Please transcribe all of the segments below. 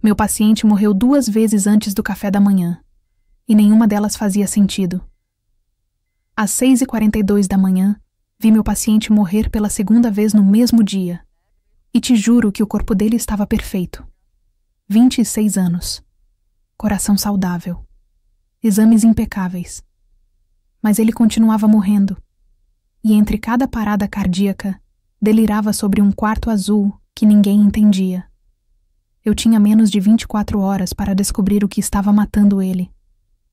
Meu paciente morreu 2 vezes antes do café da manhã, e nenhuma delas fazia sentido. Às 6h42 da manhã, vi meu paciente morrer pela 2ª vez no mesmo dia, e te juro que o corpo dele estava perfeito. 26 anos. Coração saudável. Exames impecáveis. Mas ele continuava morrendo, e entre cada parada cardíaca, delirava sobre um quarto azul que ninguém entendia. Eu tinha menos de 24 horas para descobrir o que estava matando ele,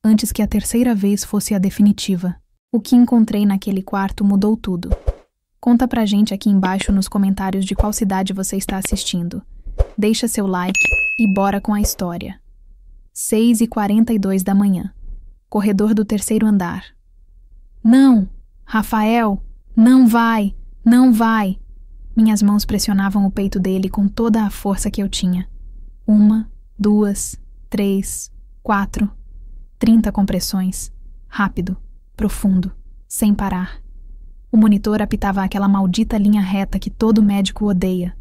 antes que a 3ª vez fosse a definitiva. O que encontrei naquele quarto mudou tudo. Conta pra gente aqui embaixo nos comentários de qual cidade você está assistindo. Deixa seu like e bora com a história. 6h42 da manhã. Corredor do 3º andar. Não! Rafael! Não vai! Não vai! Minhas mãos pressionavam o peito dele com toda a força que eu tinha. 1, 2, 3, 4. 30 compressões. Rápido, profundo, sem parar. O monitor apitava aquela maldita linha reta que todo médico odeia.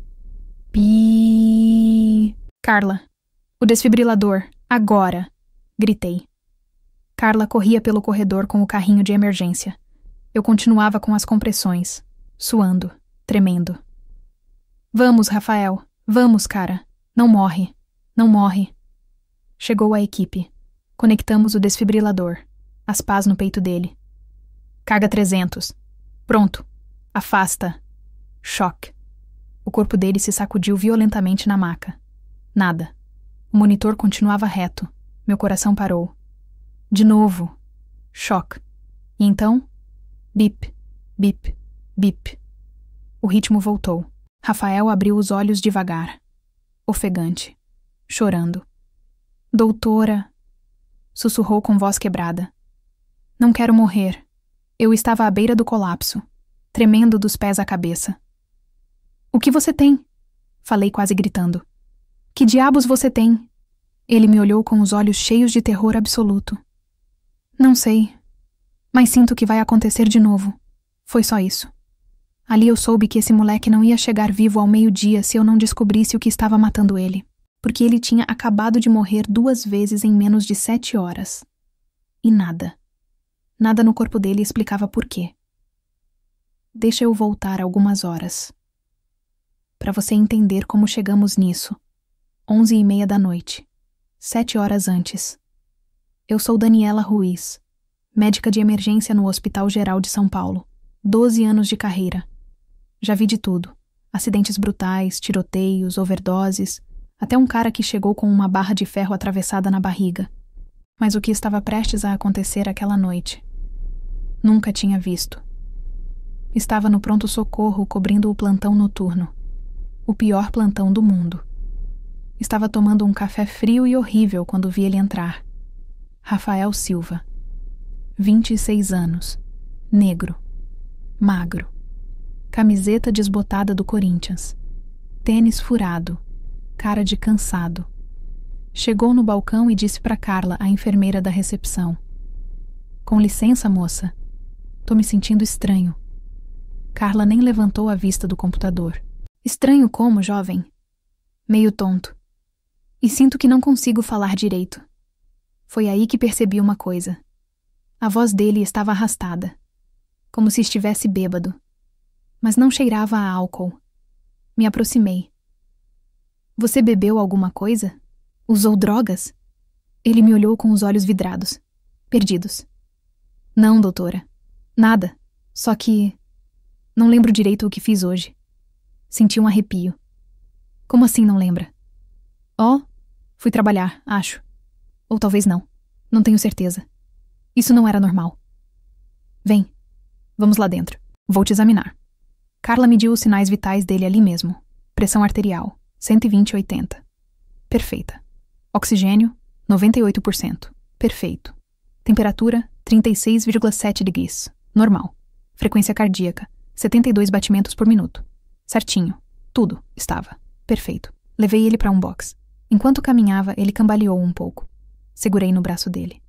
Pi. Carla, o desfibrilador, agora! Gritei. Carla corria pelo corredor com o carrinho de emergência. Eu continuava com as compressões, suando, tremendo. Vamos, Rafael. Vamos, cara. Não morre. Não morre. Chegou a equipe. Conectamos o desfibrilador. As pás no peito dele. Carga 300. Pronto. Afasta. Choque. O corpo dele se sacudiu violentamente na maca. Nada. O monitor continuava reto. Meu coração parou. De novo. Choque. E então? Bip, bip, bip. O ritmo voltou. Rafael abriu os olhos devagar. Ofegante. Chorando. Doutora, sussurrou com voz quebrada. Não quero morrer. Eu estava à beira do colapso, tremendo dos pés à cabeça. O que você tem? Falei quase gritando. Que diabos você tem? Ele me olhou com os olhos cheios de terror absoluto. Não sei, mas sinto que vai acontecer de novo. Foi só isso. Ali eu soube que esse moleque não ia chegar vivo ao meio-dia se eu não descobrisse o que estava matando ele, porque ele tinha acabado de morrer 2 vezes em menos de 7 horas. E nada. Nada no corpo dele explicava por quê. Deixa eu voltar algumas horas. Para você entender como chegamos nisso. 11h30 da noite. 7 horas antes. Eu sou Daniela Ruiz, médica de emergência no Hospital Geral de São Paulo. 12 anos de carreira. Já vi de tudo. Acidentes brutais, tiroteios, overdoses, até um cara que chegou com uma barra de ferro atravessada na barriga. Mas o que estava prestes a acontecer aquela noite? Nunca tinha visto. Estava no pronto-socorro cobrindo o plantão noturno. O pior plantão do mundo. Estava tomando um café frio e horrível quando vi ele entrar. Rafael Silva. 26 anos. Negro. Magro. Camiseta desbotada do Corinthians. Tênis furado. Cara de cansado. Chegou no balcão e disse para Carla, a enfermeira da recepção. Com licença, moça. Tô me sentindo estranho. Carla nem levantou a vista do computador. Estranho como, jovem? Meio tonto. E sinto que não consigo falar direito. Foi aí que percebi uma coisa. A voz dele estava arrastada. Como se estivesse bêbado. Mas não cheirava a álcool. Me aproximei. Você bebeu alguma coisa? Usou drogas? Ele me olhou com os olhos vidrados, perdidos. Não, doutora. Nada. Só que... não lembro direito o que fiz hoje. Senti um arrepio. Como assim não lembra? Oh, fui trabalhar, acho. Ou talvez não. Não tenho certeza. Isso não era normal. Vem. Vamos lá dentro. Vou te examinar. Carla mediu os sinais vitais dele ali mesmo. Pressão arterial, 120/80. Perfeita. Oxigênio, 98%. Perfeito. Temperatura, 36,7 degrees. Normal. Frequência cardíaca, 72 batimentos por minuto. Certinho. Tudo estava. Perfeito. Levei ele para um box. Enquanto caminhava, ele cambaleou um pouco. Segurei no braço dele.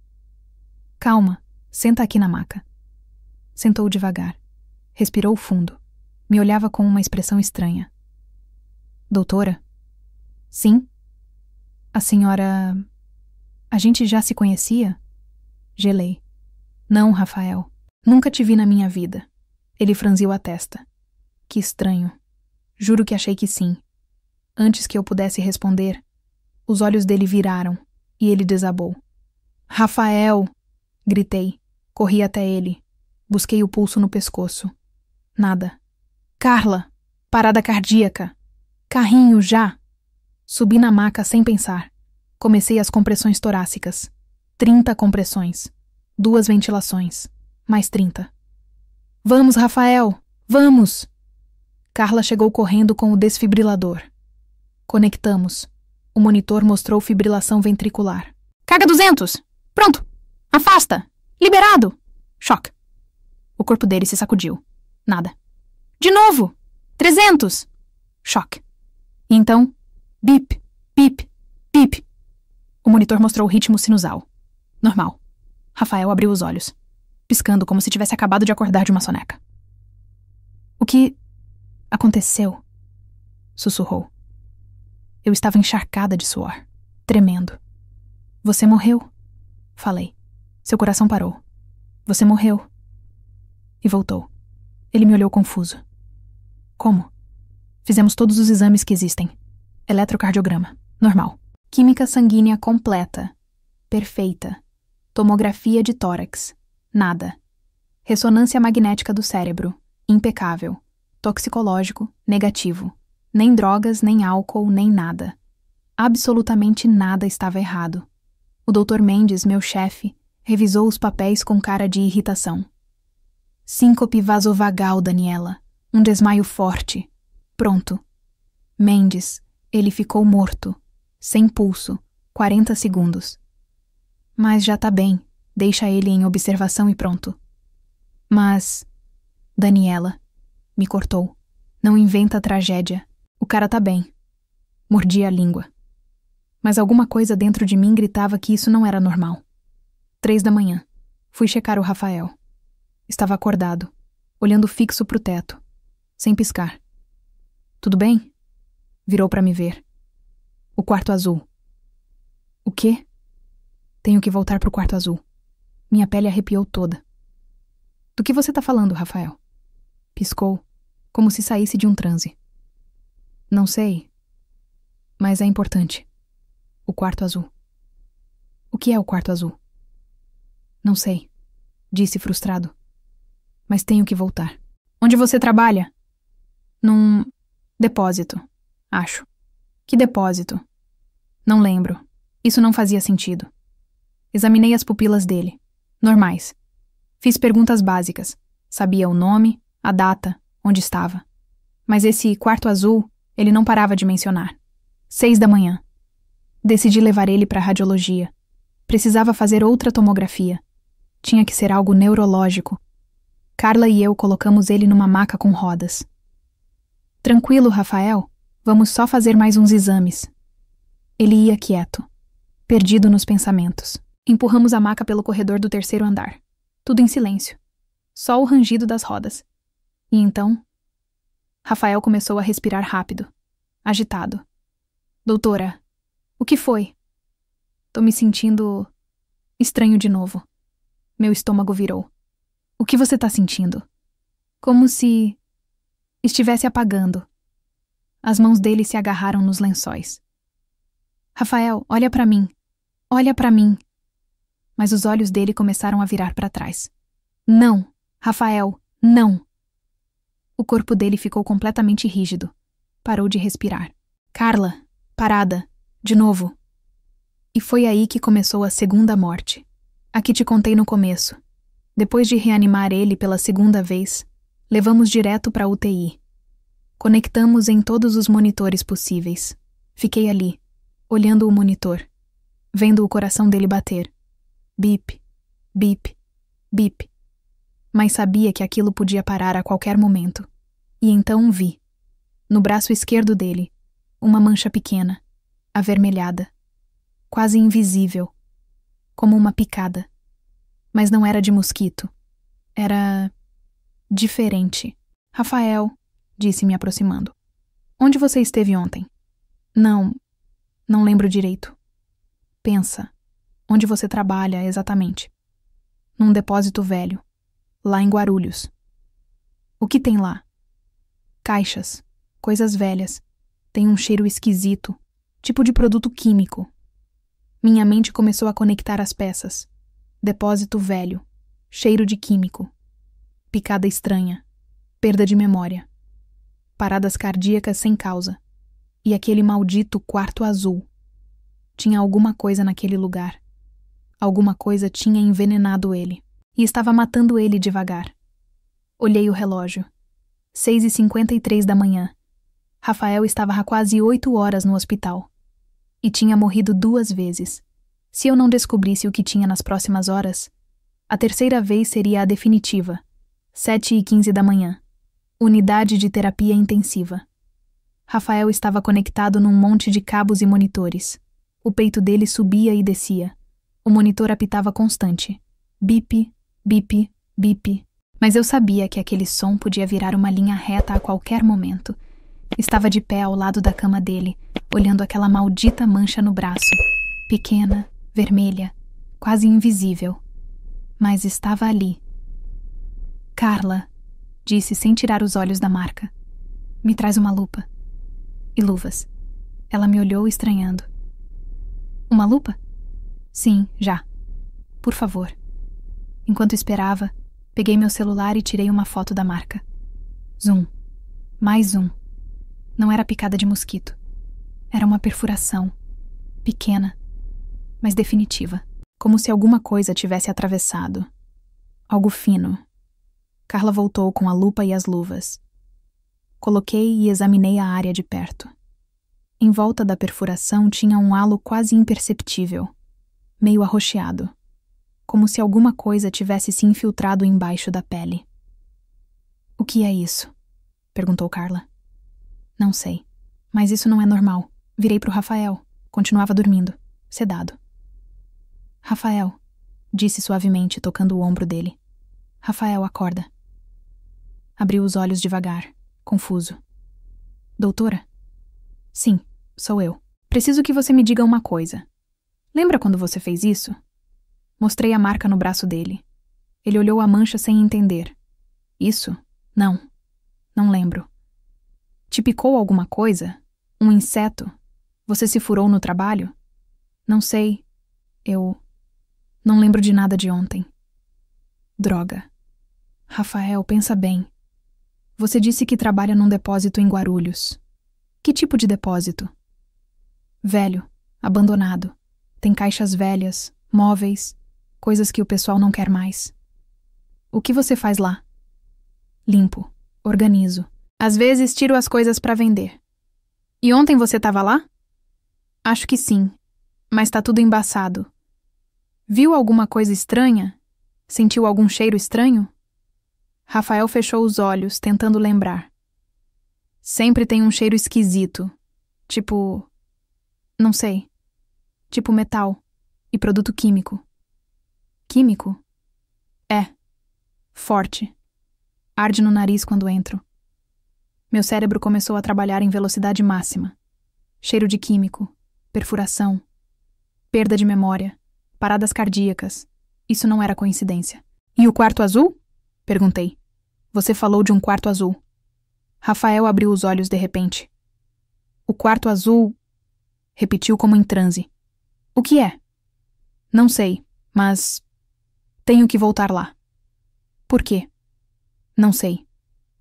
Calma. Senta aqui na maca. Sentou devagar. Respirou fundo. Me olhava com uma expressão estranha. Doutora? Sim? A senhora... A gente já se conhecia? Gelei. Não, Rafael. Nunca te vi na minha vida. Ele franziu a testa. Que estranho. Juro que achei que sim. Antes que eu pudesse responder, os olhos dele viraram e ele desabou. Rafael! Gritei. Corri até ele. Busquei o pulso no pescoço. Nada. Carla! Parada cardíaca! Carrinho, já! Subi na maca sem pensar. Comecei as compressões torácicas. 30 compressões. 2 ventilações. Mais 30. Vamos, Rafael! Vamos! Carla chegou correndo com o desfibrilador. Conectamos. O monitor mostrou fibrilação ventricular. Carga 200! Pronto! Afasta! Liberado! Choque. O corpo dele se sacudiu. Nada. De novo! 300! Choque. E então, bip, bip, bip. O monitor mostrou o ritmo sinusal. Normal. Rafael abriu os olhos, piscando como se tivesse acabado de acordar de uma soneca. O que aconteceu? Sussurrou. Eu estava encharcada de suor, tremendo. Você morreu? Falei. Seu coração parou. Você morreu. E voltou. Ele me olhou confuso. Como? Fizemos todos os exames que existem. Eletrocardiograma. Normal. Química sanguínea completa. Perfeita. Tomografia de tórax. Nada. Ressonância magnética do cérebro. Impecável. Toxicológico. Negativo. Nem drogas, nem álcool, nem nada. Absolutamente nada estava errado. O Dr. Mendes, meu chefe, revisou os papéis com cara de irritação. Síncope vasovagal, Daniela. Um desmaio forte. Pronto. Mendes, ele ficou morto. Sem pulso. 40 segundos. Mas já tá bem. Deixa ele em observação e pronto. Mas... Daniela. Me cortou. Não inventa tragédia. O cara tá bem. Mordi a língua. Mas alguma coisa dentro de mim gritava que isso não era normal. 3 da manhã. Fui checar o Rafael. Estava acordado, olhando fixo pro teto, sem piscar. Tudo bem? Virou pra me ver. O quarto azul. O quê? Tenho que voltar pro quarto azul. Minha pele arrepiou toda. Do que você tá falando, Rafael? Piscou, como se saísse de um transe. Não sei, mas é importante. O quarto azul. O que é o quarto azul? Não sei, disse frustrado. Mas tenho que voltar. Onde você trabalha? Num depósito, acho. Que depósito? Não lembro. Isso não fazia sentido. Examinei as pupilas dele. Normais. Fiz perguntas básicas. Sabia o nome, a data, onde estava. Mas esse quarto azul, ele não parava de mencionar. 6 da manhã. Decidi levar ele para a radiologia. Precisava fazer outra tomografia. Tinha que ser algo neurológico. Carla e eu colocamos ele numa maca com rodas. Tranquilo, Rafael. Vamos só fazer mais uns exames. Ele ia quieto, perdido nos pensamentos. Empurramos a maca pelo corredor do 3º andar. Tudo em silêncio. Só o rangido das rodas. E então... Rafael começou a respirar rápido, agitado. Doutora, o que foi? Tô me sentindo estranho de novo. Meu estômago virou. O que você tá sentindo? Como se estivesse apagando. As mãos dele se agarraram nos lençóis. Rafael, olha pra mim. Olha pra mim. Mas os olhos dele começaram a virar pra trás. Não, Rafael, não. O corpo dele ficou completamente rígido. Parou de respirar. Carla, parada, de novo. E foi aí que começou a segunda morte. A que te contei no começo. Depois de reanimar ele pela 2ª vez, levamos direto para a UTI. Conectamos em todos os monitores possíveis. Fiquei ali, olhando o monitor, vendo o coração dele bater. Bip, bip, bip. Mas sabia que aquilo podia parar a qualquer momento. E então vi, no braço esquerdo dele, uma mancha pequena, avermelhada, quase invisível, como uma picada. Mas não era de mosquito. Era diferente. Rafael, disse me aproximando. Onde você esteve ontem? Não lembro direito. Pensa. Onde você trabalha exatamente? Num depósito velho. Lá em Guarulhos. O que tem lá? Caixas. Coisas velhas. Tem um cheiro esquisito. Tipo de produto químico. Minha mente começou a conectar as peças. Depósito velho. Cheiro de químico. Picada estranha. Perda de memória. Paradas cardíacas sem causa. E aquele maldito quarto azul. Tinha alguma coisa naquele lugar. Alguma coisa tinha envenenado ele. E estava matando ele devagar. Olhei o relógio. 6h53 da manhã. Rafael estava há quase 8 horas no hospital. E tinha morrido 2 vezes. Se eu não descobrisse o que tinha nas próximas horas, a terceira vez seria a definitiva. 7h15 da manhã. Unidade de terapia intensiva. Rafael estava conectado num monte de cabos e monitores. O peito dele subia e descia. O monitor apitava constante. Bip, bip, bip. Mas eu sabia que aquele som podia virar uma linha reta a qualquer momento. Estava de pé ao lado da cama dele, olhando aquela maldita mancha no braço. Pequena, vermelha, quase invisível. Mas estava ali. Carla, disse sem tirar os olhos da marca. Me traz uma lupa. E luvas. Ela me olhou estranhando. Uma lupa? Sim, já. Por favor. Enquanto esperava, peguei meu celular e tirei uma foto da marca. Zoom. Mais zoom. Não era picada de mosquito. Era uma perfuração. Pequena, mas definitiva. Como se alguma coisa tivesse atravessado. Algo fino. Carla voltou com a lupa e as luvas. Coloquei e examinei a área de perto. Em volta da perfuração tinha um halo quase imperceptível, meio arroxeado, como se alguma coisa tivesse se infiltrado embaixo da pele. O que é isso? Perguntou Carla. Não sei, mas isso não é normal. Virei pro Rafael. Continuava dormindo, sedado. Rafael, disse suavemente, tocando o ombro dele. Rafael, acorda. Abriu os olhos devagar, confuso. Doutora? Sim, sou eu. Preciso que você me diga uma coisa. Lembra quando você fez isso? Mostrei a marca no braço dele. Ele olhou a mancha sem entender. Isso? Não. Não lembro. Te picou alguma coisa? Um inseto? Você se furou no trabalho? Não sei. Eu não lembro de nada de ontem. Droga. Rafael, pensa bem. Você disse que trabalha num depósito em Guarulhos. Que tipo de depósito? Velho, abandonado. Tem caixas velhas, móveis, coisas que o pessoal não quer mais. O que você faz lá? Limpo, organizo. Às vezes tiro as coisas para vender. E ontem você estava lá? Acho que sim, mas tá tudo embaçado. Viu alguma coisa estranha? Sentiu algum cheiro estranho? Rafael fechou os olhos, tentando lembrar. Sempre tem um cheiro esquisito. Tipo... não sei. Tipo metal. E produto químico. Químico? É. Forte. Arde no nariz quando entro. Meu cérebro começou a trabalhar em velocidade máxima. Cheiro de químico. Perfuração. Perda de memória. Paradas cardíacas. Isso não era coincidência. E o quarto azul? Perguntei. Você falou de um quarto azul. Rafael abriu os olhos de repente. O quarto azul... repetiu como em transe. O que é? Não sei, mas... tenho que voltar lá. Por quê? Não sei,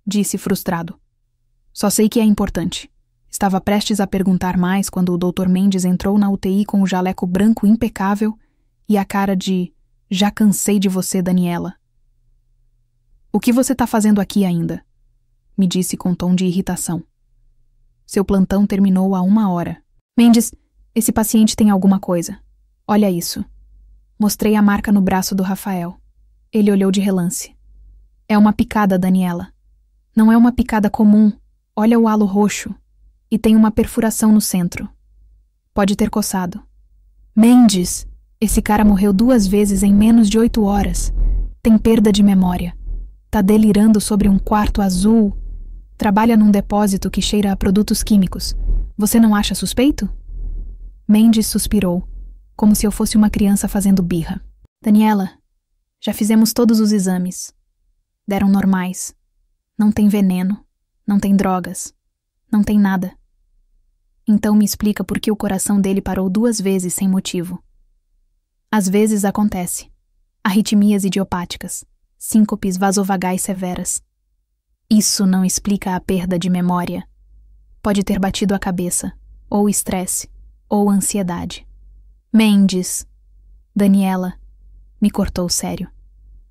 disse frustrado. Só sei que é importante. Estava prestes a perguntar mais quando o Dr. Mendes entrou na UTI com o jaleco branco impecável e a cara de "já cansei de você, Daniela". O que você tá fazendo aqui ainda? Me disse com tom de irritação. Seu plantão terminou há 1 hora. Mendes, esse paciente tem alguma coisa. Olha isso. Mostrei a marca no braço do Rafael. Ele olhou de relance. É uma picada, Daniela. Não é uma picada comum. Olha o halo roxo. E tem uma perfuração no centro. Pode ter coçado. Mendes! Esse cara morreu 2 vezes em menos de 8 horas. Tem perda de memória. Tá delirando sobre um quarto azul. Trabalha num depósito que cheira a produtos químicos. Você não acha suspeito? Mendes suspirou, como se eu fosse uma criança fazendo birra. Daniela, já fizemos todos os exames. Deram normais. Não tem veneno, não tem drogas, não tem nada. Então me explica por que o coração dele parou 2 vezes sem motivo. Às vezes acontece. Arritmias idiopáticas, síncopes vasovagais severas. Isso não explica a perda de memória. Pode ter batido a cabeça, ou estresse, ou ansiedade. Mendes. Daniela, me cortou sério.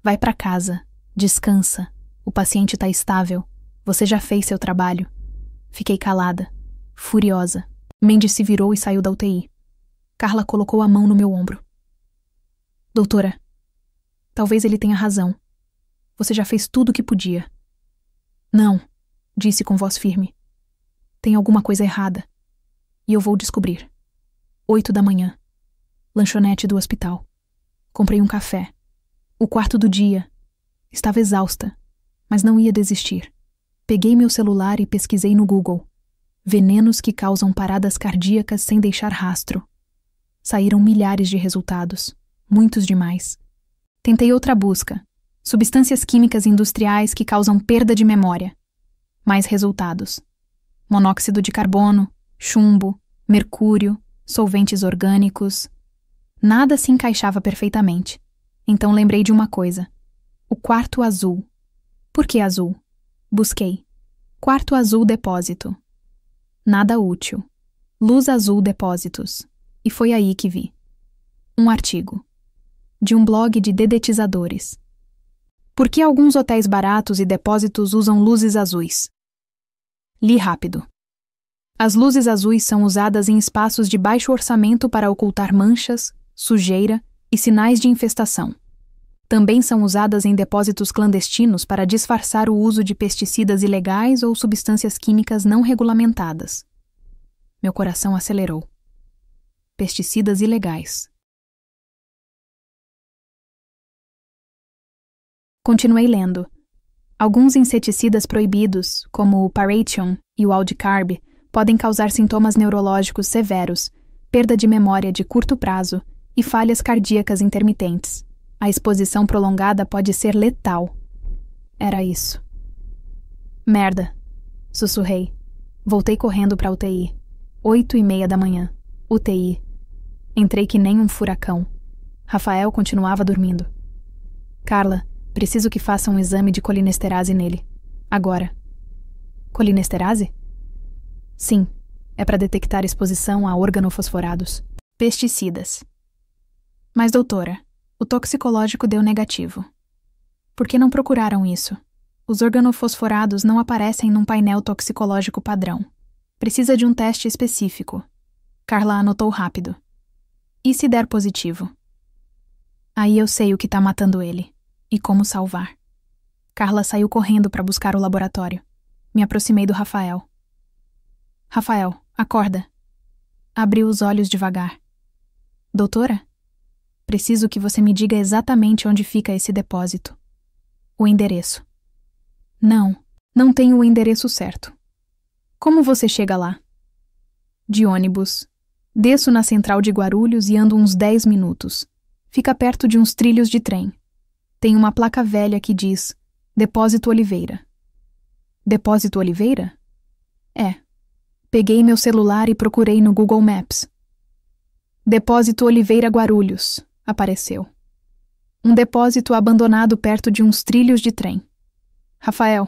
Vai pra casa, descansa. O paciente tá estável. Você já fez seu trabalho. Fiquei calada, furiosa. Mendes se virou e saiu da UTI. Carla colocou a mão no meu ombro. Doutora, talvez ele tenha razão. Você já fez tudo o que podia. Não, disse com voz firme. Tem alguma coisa errada. E eu vou descobrir. 8 da manhã. Lanchonete do hospital. Comprei um café. O quarto do dia. Estava exausta, mas não ia desistir. Peguei meu celular e pesquisei no Google. Venenos que causam paradas cardíacas sem deixar rastro. Saíram milhares de resultados. Muitos demais. Tentei outra busca. Substâncias químicas industriais que causam perda de memória. Mais resultados. Monóxido de carbono, chumbo, mercúrio, solventes orgânicos. Nada se encaixava perfeitamente. Então lembrei de uma coisa. O quarto azul. Por que azul? Busquei. Quarto azul depósito. Nada útil. Luz azul depósitos. E foi aí que vi. Um artigo. De um blog de dedetizadores. Por que alguns hotéis baratos e depósitos usam luzes azuis? Li rápido. As luzes azuis são usadas em espaços de baixo orçamento para ocultar manchas, sujeira e sinais de infestação. Também são usadas em depósitos clandestinos para disfarçar o uso de pesticidas ilegais ou substâncias químicas não regulamentadas. Meu coração acelerou. Pesticidas ilegais. Continuei lendo. Alguns inseticidas proibidos, como o Paration e o Aldicarb, podem causar sintomas neurológicos severos, perda de memória de curto prazo e falhas cardíacas intermitentes. A exposição prolongada pode ser letal. Era isso. Merda, sussurrei. Voltei correndo para a UTI. 8:30 da manhã. UTI. Entrei que nem um furacão. Rafael continuava dormindo. Carla, preciso que faça um exame de colinesterase nele. Agora. Colinesterase? Sim, é para detectar exposição a organofosforados. Pesticidas. Mas, doutora, o toxicológico deu negativo. Por que não procuraram isso? Os organofosforados não aparecem num painel toxicológico padrão. Precisa de um teste específico. Carla anotou rápido. E se der positivo? Aí eu sei o que tá matando ele. E como salvar. Carla saiu correndo para buscar o laboratório. Me aproximei do Rafael. Rafael, acorda. Abriu os olhos devagar. Doutora? Preciso que você me diga exatamente onde fica esse depósito. O endereço. Não tenho o endereço certo. Como você chega lá? De ônibus. Desço na central de Guarulhos e ando uns 10 minutos. Fica perto de uns trilhos de trem. Tem uma placa velha que diz Depósito Oliveira. Depósito Oliveira? É. Peguei meu celular e procurei no Google Maps. Depósito Oliveira Guarulhos, apareceu. Um depósito abandonado perto de uns trilhos de trem. Rafael,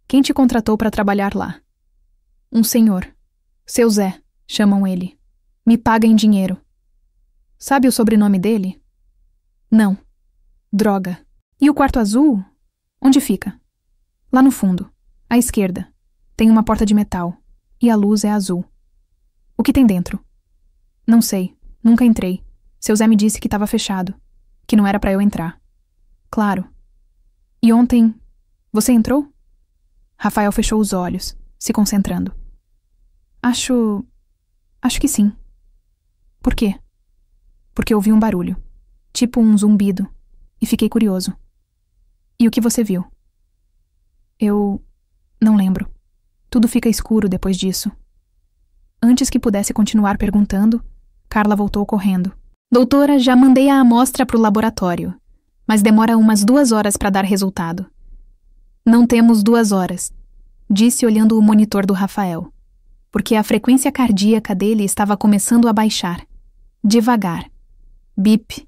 quem te contratou para trabalhar lá? Um senhor. Seu Zé, chamam ele. Me paga em dinheiro. Sabe o sobrenome dele? Não. Droga. E o quarto azul? Onde fica? Lá no fundo, à esquerda. Tem uma porta de metal. E a luz é azul. O que tem dentro? Não sei. Nunca entrei. Seu Zé me disse que estava fechado. Que não era para eu entrar. Claro. E ontem... Você entrou? Rafael fechou os olhos, se concentrando. Acho que sim. Por quê? Porque ouvi um barulho. Tipo um zumbido. E fiquei curioso. E o que você viu? Eu... não lembro. Tudo fica escuro depois disso. Antes que pudesse continuar perguntando, Carla voltou correndo. Doutora, já mandei a amostra para o laboratório, mas demora umas 2 horas para dar resultado. Não temos 2 horas, disse olhando o monitor do Rafael, porque a frequência cardíaca dele estava começando a baixar. Devagar. Bip,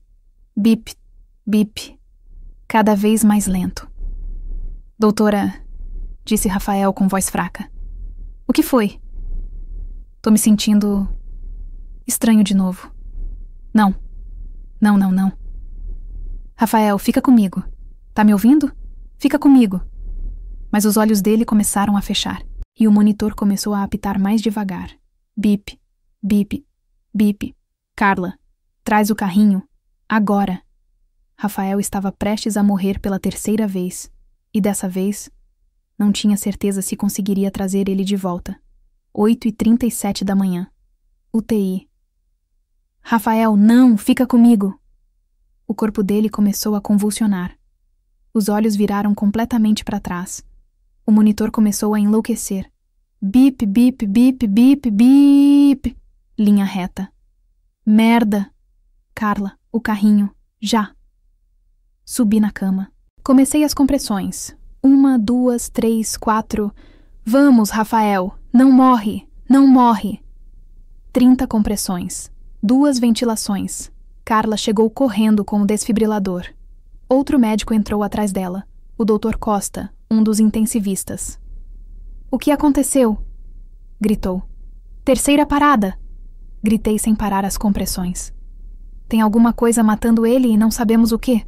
bip, bip. Cada vez mais lento. Doutora, disse Rafael com voz fraca. O que foi? Tô me sentindo estranho de novo. Não. Não. Rafael, fica comigo. Tá me ouvindo? Fica comigo. Mas os olhos dele começaram a fechar, e o monitor começou a apitar mais devagar. Bip, bip, bip. Carla, traz o carrinho. Agora. Rafael estava prestes a morrer pela 3ª vez, e dessa vez não tinha certeza se conseguiria trazer ele de volta. 8h37 da manhã. UTI. Rafael, não, fica comigo. O corpo dele começou a convulsionar. Os olhos viraram completamente para trás. O monitor começou a enlouquecer. Bip, bip, bip, bip, bip. Linha reta. Merda. Carla, o carrinho. Já. Subi na cama. Comecei as compressões. 1, 2, 3, 4. Vamos, Rafael. Não morre. Não morre. 30 compressões. 2 ventilações. Carla chegou correndo com o desfibrilador. Outro médico entrou atrás dela. O Dr. Costa, um dos intensivistas. O que aconteceu? Gritou. 3ª parada! Gritei sem parar as compressões. Tem alguma coisa matando ele e não sabemos o quê.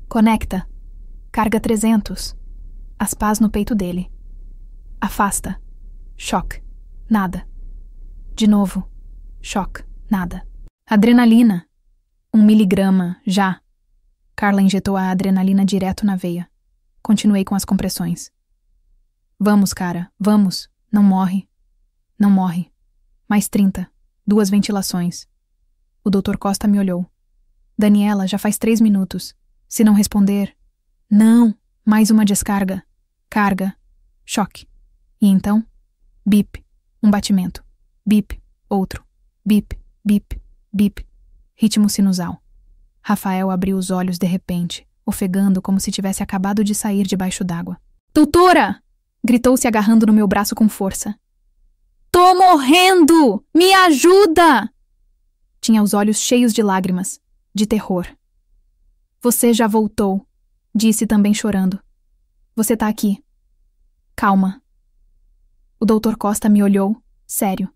Conecta. Carga 300. As pás no peito dele. Afasta. Choque. Nada. De novo. Choque. Nada. Adrenalina. 1 miligrama, já. Carla injetou a adrenalina direto na veia. Continuei com as compressões. Vamos, cara, vamos. Não morre. Não morre. Mais 30. 2 ventilações. O Dr. Costa me olhou. Daniela, já faz 3 minutos. Se não responder... Não, mais uma descarga. Carga. Choque. E então? Bip. Um batimento. Bip. Outro. Bip. Bip, bip, ritmo sinusal. Rafael abriu os olhos de repente, ofegando como se tivesse acabado de sair debaixo d'água. Doutora! Gritou se agarrando no meu braço com força. Tô morrendo! Me ajuda! Tinha os olhos cheios de lágrimas, de terror. Você já voltou, disse também chorando. Você tá aqui. Calma. O Dr. Costa me olhou, sério.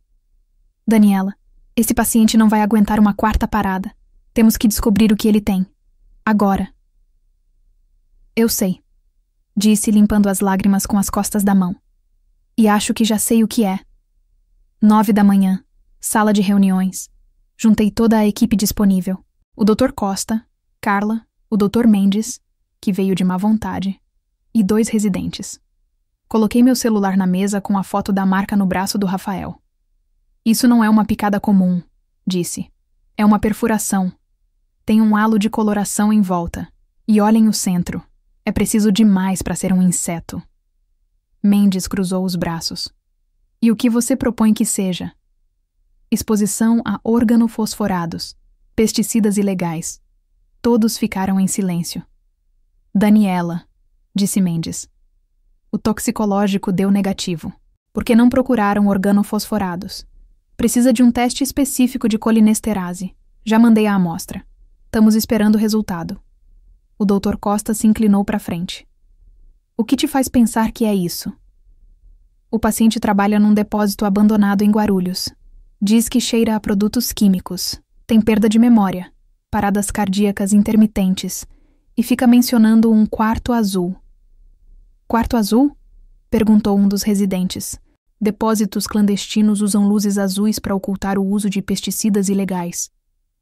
Daniela, esse paciente não vai aguentar uma 4ª parada. Temos que descobrir o que ele tem. Agora. Eu sei, disse limpando as lágrimas com as costas da mão. E acho que já sei o que é. 9 da manhã, sala de reuniões. Juntei toda a equipe disponível. O Dr. Costa, Carla, o Dr. Mendes, que veio de má vontade, e 2 residentes. Coloquei meu celular na mesa com a foto da marca no braço do Rafael. Isso não é uma picada comum, disse. É uma perfuração. Tem um halo de coloração em volta. E olhem o centro. É preciso demais para ser um inseto. Mendes cruzou os braços. E o que você propõe que seja? Exposição a organofosforados, pesticidas ilegais. Todos ficaram em silêncio. Daniela, disse Mendes. O toxicológico deu negativo. Por que não procuraram organofosforados? Precisa de um teste específico de colinesterase. Já mandei a amostra. Estamos esperando o resultado. O Dr. Costa se inclinou para frente. O que te faz pensar que é isso? O paciente trabalha num depósito abandonado em Guarulhos. Diz que cheira a produtos químicos. Tem perda de memória, paradas cardíacas intermitentes e fica mencionando um quarto azul. Quarto azul? Perguntou um dos residentes. Depósitos clandestinos usam luzes azuis para ocultar o uso de pesticidas ilegais.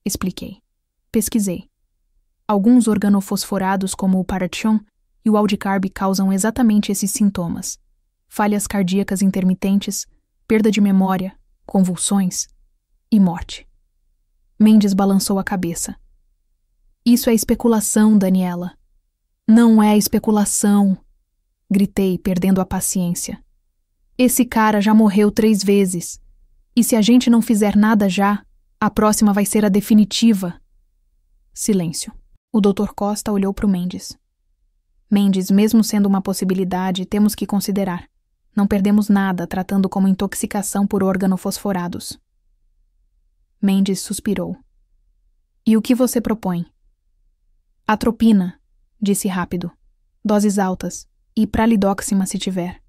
Expliquei. Pesquisei. Alguns organofosforados, como o Parachon e o Aldicarb, causam exatamente esses sintomas. Falhas cardíacas intermitentes, perda de memória, convulsões e morte. Mendes balançou a cabeça. Isso é especulação, Daniela. Não é especulação, gritei, perdendo a paciência. Esse cara já morreu 3 vezes. E se a gente não fizer nada já, A próxima vai ser a definitiva. Silêncio. O Dr. Costa olhou para o Mendes. Mendes, mesmo sendo uma possibilidade, temos que considerar. Não perdemos nada tratando como intoxicação por organofosforados. Mendes suspirou. E o que você propõe? Atropina, disse rápido. Doses altas. E pralidoxima se tiver.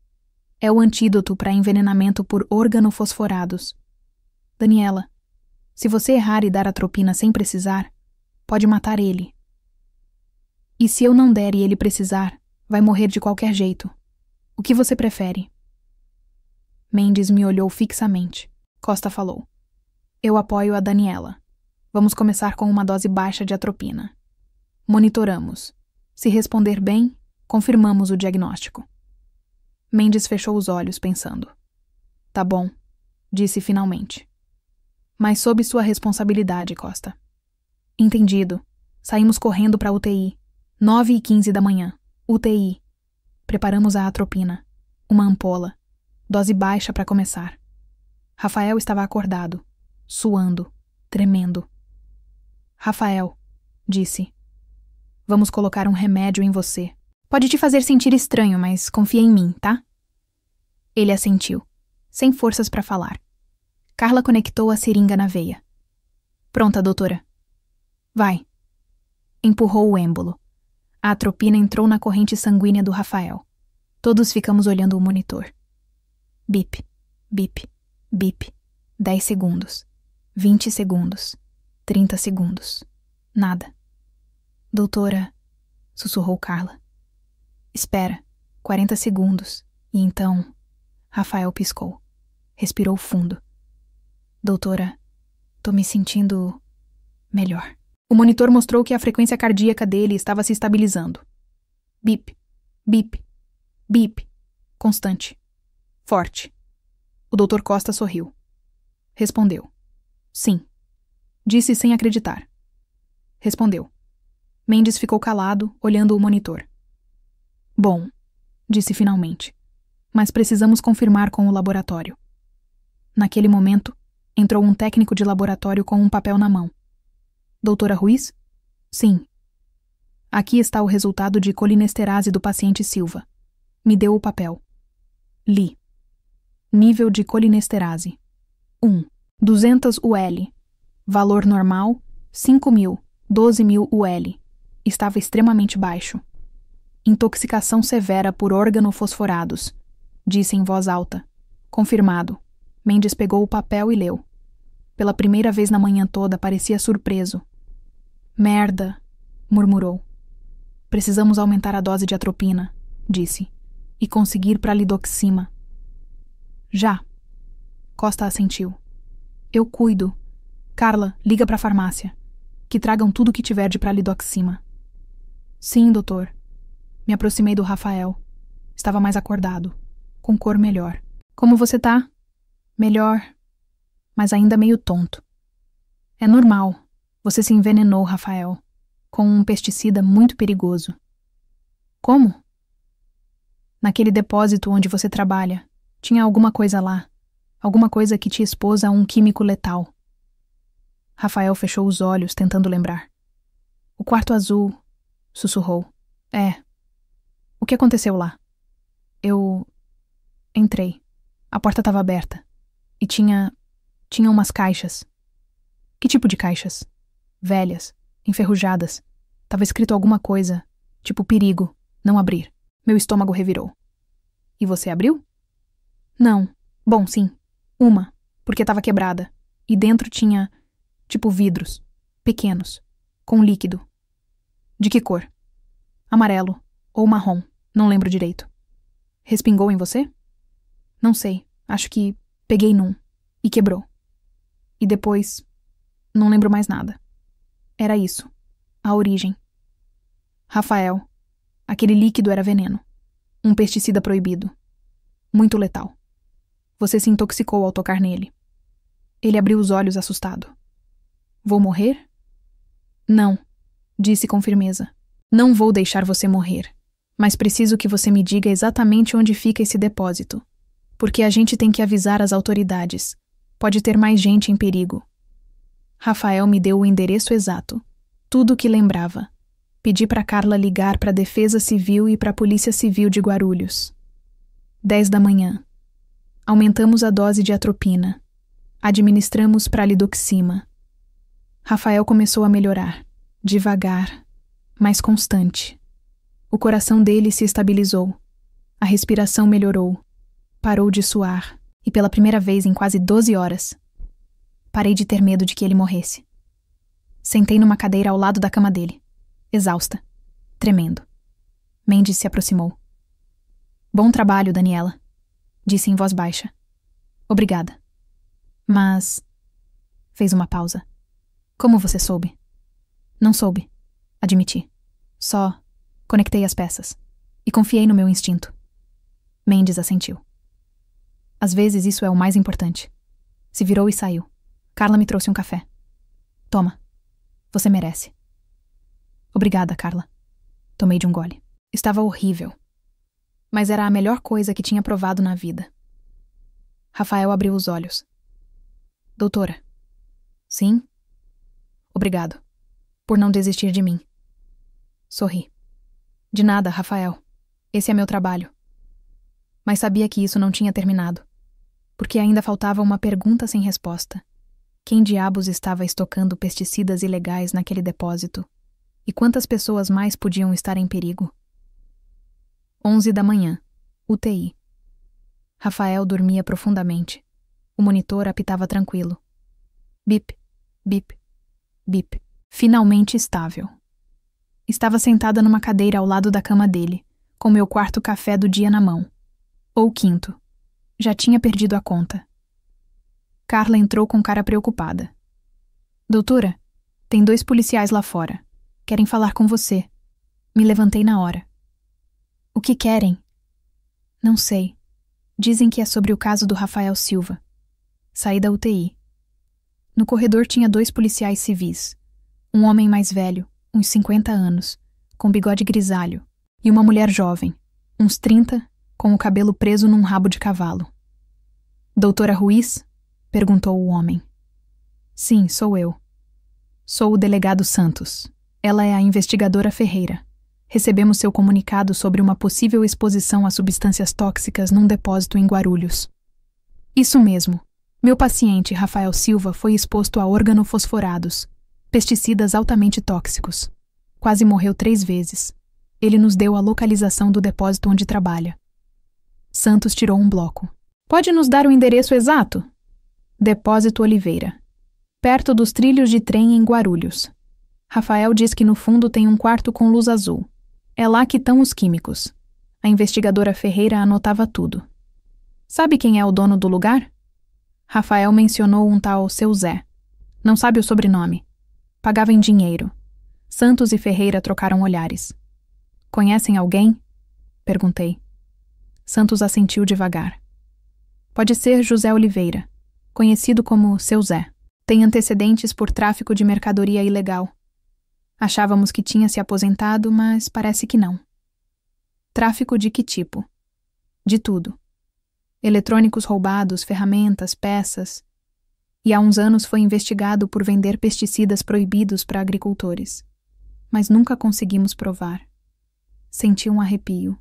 É o antídoto para envenenamento por organofosforados. Daniela, se você errar e dar atropina sem precisar, pode matar ele. E se eu não der e ele precisar, vai morrer de qualquer jeito. O que você prefere? Mendes me olhou fixamente. Costa falou. Eu apoio a Daniela. Vamos começar com uma dose baixa de atropina. Monitoramos. Se responder bem, confirmamos o diagnóstico. Mendes fechou os olhos, pensando. Tá bom, disse finalmente. Mas sob sua responsabilidade, Costa. Entendido. Saímos correndo para a UTI. 9h15 da manhã. UTI. Preparamos a atropina. Uma ampola. Dose baixa para começar. Rafael estava acordado, suando, tremendo. Rafael, disse. Vamos colocar um remédio em você. Pode te fazer sentir estranho, mas confia em mim, tá? Ele assentiu, sem forças para falar. Carla conectou a seringa na veia. Pronta, doutora. Vai. Empurrou o êmbolo. A atropina entrou na corrente sanguínea do Rafael. Todos ficamos olhando o monitor. Bip, bip, bip. 10 segundos. 20 segundos. 30 segundos. Nada. Doutora, sussurrou Carla. Espera. 40 segundos. E então... Rafael piscou. Respirou fundo. Doutora, tô me sentindo... melhor. O monitor mostrou que a frequência cardíaca dele estava se estabilizando. Bip, bip, bip. Constante. Forte. O Dr. Costa sorriu. Respondeu. Sim. Disse sem acreditar. Respondeu. Mendes ficou calado, olhando o monitor. Bom, disse finalmente. Mas precisamos confirmar com o laboratório. Naquele momento, entrou um técnico de laboratório com um papel na mão. Doutora Ruiz? Sim. Aqui está o resultado de colinesterase do paciente Silva. Me deu o papel. Li. Nível de colinesterase. 1. 200 UL. Valor normal, 5.000, 12.000 UL. Estava extremamente baixo. Intoxicação severa por organofosforados, disse em voz alta. Confirmado. Mendes pegou o papel e leu. Pela primeira vez na manhã toda parecia surpreso. Merda, murmurou. Precisamos aumentar a dose de atropina, disse, e conseguir pralidoxima. Já. Costa assentiu. Eu cuido. Carla, liga para a farmácia. Que tragam tudo o que tiver de pralidoxima. Sim, doutor. Me aproximei do Rafael. Estava mais acordado, com cor melhor. Como você tá? Melhor, mas ainda meio tonto. É normal. Você se envenenou, Rafael, com um pesticida muito perigoso. Como? Naquele depósito onde você trabalha, tinha alguma coisa lá. Alguma coisa que te expôs a um químico letal. Rafael fechou os olhos, tentando lembrar. O quarto azul, sussurrou. É. O que aconteceu lá? Eu... entrei. A porta estava aberta. E tinha umas caixas. Que tipo de caixas? Velhas, enferrujadas. Tava escrito alguma coisa, tipo perigo, não abrir. Meu estômago revirou. E você abriu? Não. Bom, sim. Uma, porque estava quebrada. E dentro tinha, tipo vidros, pequenos, com líquido. De que cor? Amarelo ou marrom, não lembro direito. Respingou em você? Não sei, acho que peguei num e quebrou. E depois, não lembro mais nada. Era isso, a origem. Rafael, aquele líquido era veneno. Um pesticida proibido. Muito letal. Você se intoxicou ao tocar nele. Ele abriu os olhos assustado. Vou morrer? Não, disse com firmeza. Não vou deixar você morrer, mas preciso que você me diga exatamente onde fica esse depósito, porque a gente tem que avisar as autoridades. Pode ter mais gente em perigo. Rafael me deu o endereço exato, tudo o que lembrava. Pedi para Carla ligar para a Defesa Civil e para a Polícia Civil de Guarulhos. 10 da manhã. Aumentamos a dose de atropina. Administramos pralidoxima. Rafael começou a melhorar, devagar, mas constante. O coração dele se estabilizou. A respiração melhorou. Parou de suar. E pela primeira vez em quase 12 horas, parei de ter medo de que ele morresse. Sentei numa cadeira ao lado da cama dele, exausta, tremendo. Mendes se aproximou. Bom trabalho, Daniela, disse em voz baixa. Obrigada. Mas... Fez uma pausa. Como você soube? Não soube, admiti. Só conectei as peças e confiei no meu instinto. Mendes assentiu. Às vezes isso é o mais importante. Se virou e saiu. Carla me trouxe um café. Toma. Você merece. Obrigada, Carla. Tomei de um gole. Estava horrível. Mas era a melhor coisa que tinha provado na vida. Rafael abriu os olhos. Doutora. Sim? Obrigado. Por não desistir de mim. Sorri. De nada, Rafael. Esse é meu trabalho. Mas sabia que isso não tinha terminado. Porque ainda faltava uma pergunta sem resposta. Quem diabos estava estocando pesticidas ilegais naquele depósito? E quantas pessoas mais podiam estar em perigo? 11 da manhã. UTI. Rafael dormia profundamente. O monitor apitava tranquilo. Bip, bip, bip. Finalmente estável. Estava sentada numa cadeira ao lado da cama dele, com meu quarto café do dia na mão. Ou quinto. Já tinha perdido a conta. Carla entrou com cara preocupada. Doutora, tem 2 policiais lá fora. Querem falar com você. Me levantei na hora. O que querem? Não sei. Dizem que é sobre o caso do Rafael Silva. Saí da UTI. No corredor tinha 2 policiais civis. Um homem mais velho, uns 50 anos, com bigode grisalho, e uma mulher jovem, uns 30, com o cabelo preso num rabo de cavalo. Doutora Ruiz? Perguntou o homem. Sim, sou eu. Sou o delegado Santos. Ela é a investigadora Ferreira. Recebemos seu comunicado sobre uma possível exposição a substâncias tóxicas num depósito em Guarulhos. Isso mesmo. Meu paciente, Rafael Silva, foi exposto a organofosforados, pesticidas altamente tóxicos. Quase morreu 3 vezes. Ele nos deu a localização do depósito onde trabalha. Santos tirou um bloco. Pode nos dar o endereço exato? Depósito Oliveira. Perto dos trilhos de trem em Guarulhos. Rafael diz que no fundo tem um quarto com luz azul. É lá que estão os químicos. A investigadora Ferreira anotava tudo. Sabe quem é o dono do lugar? Rafael mencionou um tal Seu Zé. Não sabe o sobrenome. Pagava em dinheiro. Santos e Ferreira trocaram olhares. Conhecem alguém? Perguntei. Santos assentiu devagar. Pode ser José Oliveira, conhecido como Seu Zé. Tem antecedentes por tráfico de mercadoria ilegal. Achávamos que tinha se aposentado, mas parece que não. Tráfico de que tipo? De tudo. Eletrônicos roubados, ferramentas, peças. E há uns anos foi investigado por vender pesticidas proibidos para agricultores. Mas nunca conseguimos provar. Senti um arrepio.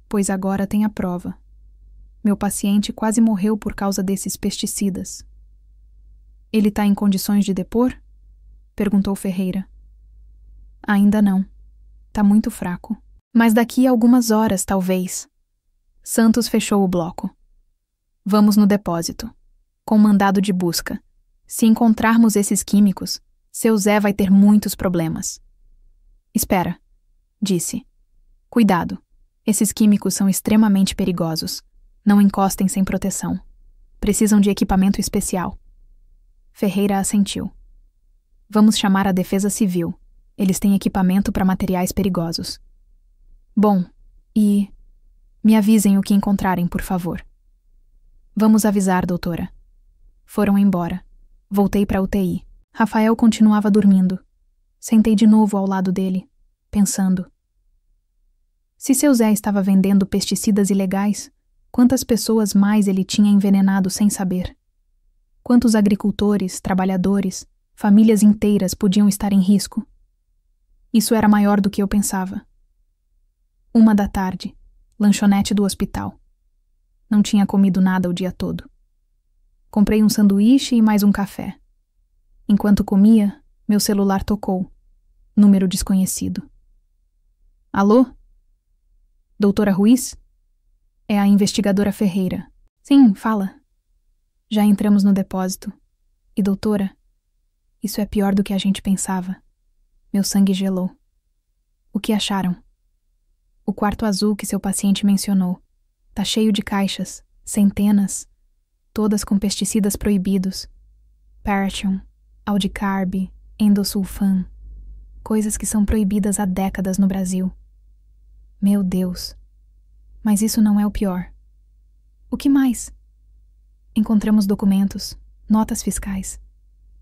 Pois agora tem a prova. Meu paciente quase morreu por causa desses pesticidas. Ele está em condições de depor? Perguntou Ferreira. Ainda não. Tá muito fraco. Mas daqui a algumas horas, talvez. Santos fechou o bloco. Vamos no depósito. Com mandado de busca. Se encontrarmos esses químicos, Seu Zé vai ter muitos problemas. Espera, disse. Cuidado. Esses químicos são extremamente perigosos. Não encostem sem proteção. Precisam de equipamento especial. Ferreira assentiu. Vamos chamar a Defesa Civil. Eles têm equipamento para materiais perigosos. Bom, e... me avisem o que encontrarem, por favor. Vamos avisar, doutora. Foram embora. Voltei para a UTI. Rafael continuava dormindo. Sentei de novo ao lado dele, pensando. Se Seu Zé estava vendendo pesticidas ilegais, quantas pessoas mais ele tinha envenenado sem saber? Quantos agricultores, trabalhadores, famílias inteiras podiam estar em risco? Isso era maior do que eu pensava. 1 da tarde, lanchonete do hospital. Não tinha comido nada o dia todo. Comprei um sanduíche e mais um café. Enquanto comia, meu celular tocou. Número desconhecido. Alô? Doutora Ruiz? É a investigadora Ferreira. Sim, fala. Já entramos no depósito. E, doutora, isso é pior do que a gente pensava. Meu sangue gelou. O que acharam? O quarto azul que seu paciente mencionou. Tá cheio de caixas, centenas, todas com pesticidas proibidos. Parathion, Aldicarb, Endosulfan. Coisas que são proibidas há décadas no Brasil. Meu Deus. Mas isso não é o pior. O que mais? Encontramos documentos, notas fiscais.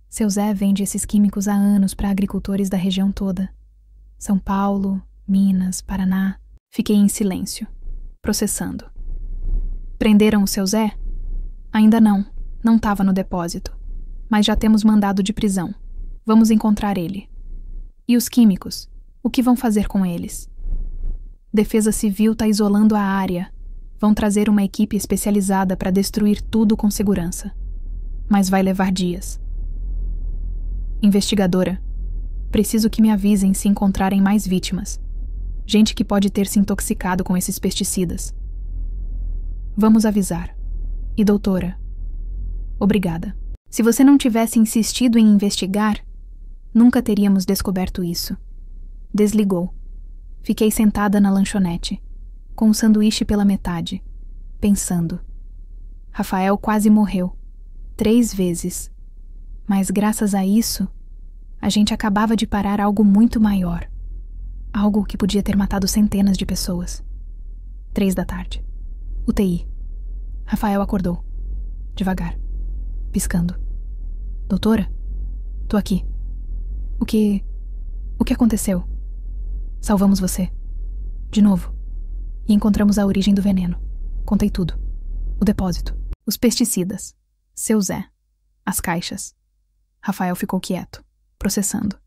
Seu Zé vende esses químicos há anos para agricultores da região toda. São Paulo, Minas, Paraná. Fiquei em silêncio, processando. Prenderam o seu Zé? Ainda não estava no depósito. Mas já temos mandado de prisão. Vamos encontrar ele. E os químicos? O que vão fazer com eles? Defesa Civil está isolando a área. Vão trazer uma equipe especializada para destruir tudo com segurança. Mas vai levar dias. Investigadora, preciso que me avisem se encontrarem mais vítimas. Gente que pode ter se intoxicado com esses pesticidas. Vamos avisar. E doutora, obrigada. Se você não tivesse insistido em investigar, nunca teríamos descoberto isso. Desligou. Fiquei sentada na lanchonete, com o sanduíche pela metade, pensando. Rafael quase morreu. 3 vezes. Mas graças a isso, a gente acabava de parar algo muito maior. Algo que podia ter matado centenas de pessoas. 3 da tarde. UTI. Rafael acordou. Devagar. Piscando. Doutora? Tô aqui. O que aconteceu? Salvamos você. De novo. E encontramos a origem do veneno. Contei tudo. O depósito. Os pesticidas. Seu Zé. As caixas. Rafael ficou quieto, processando.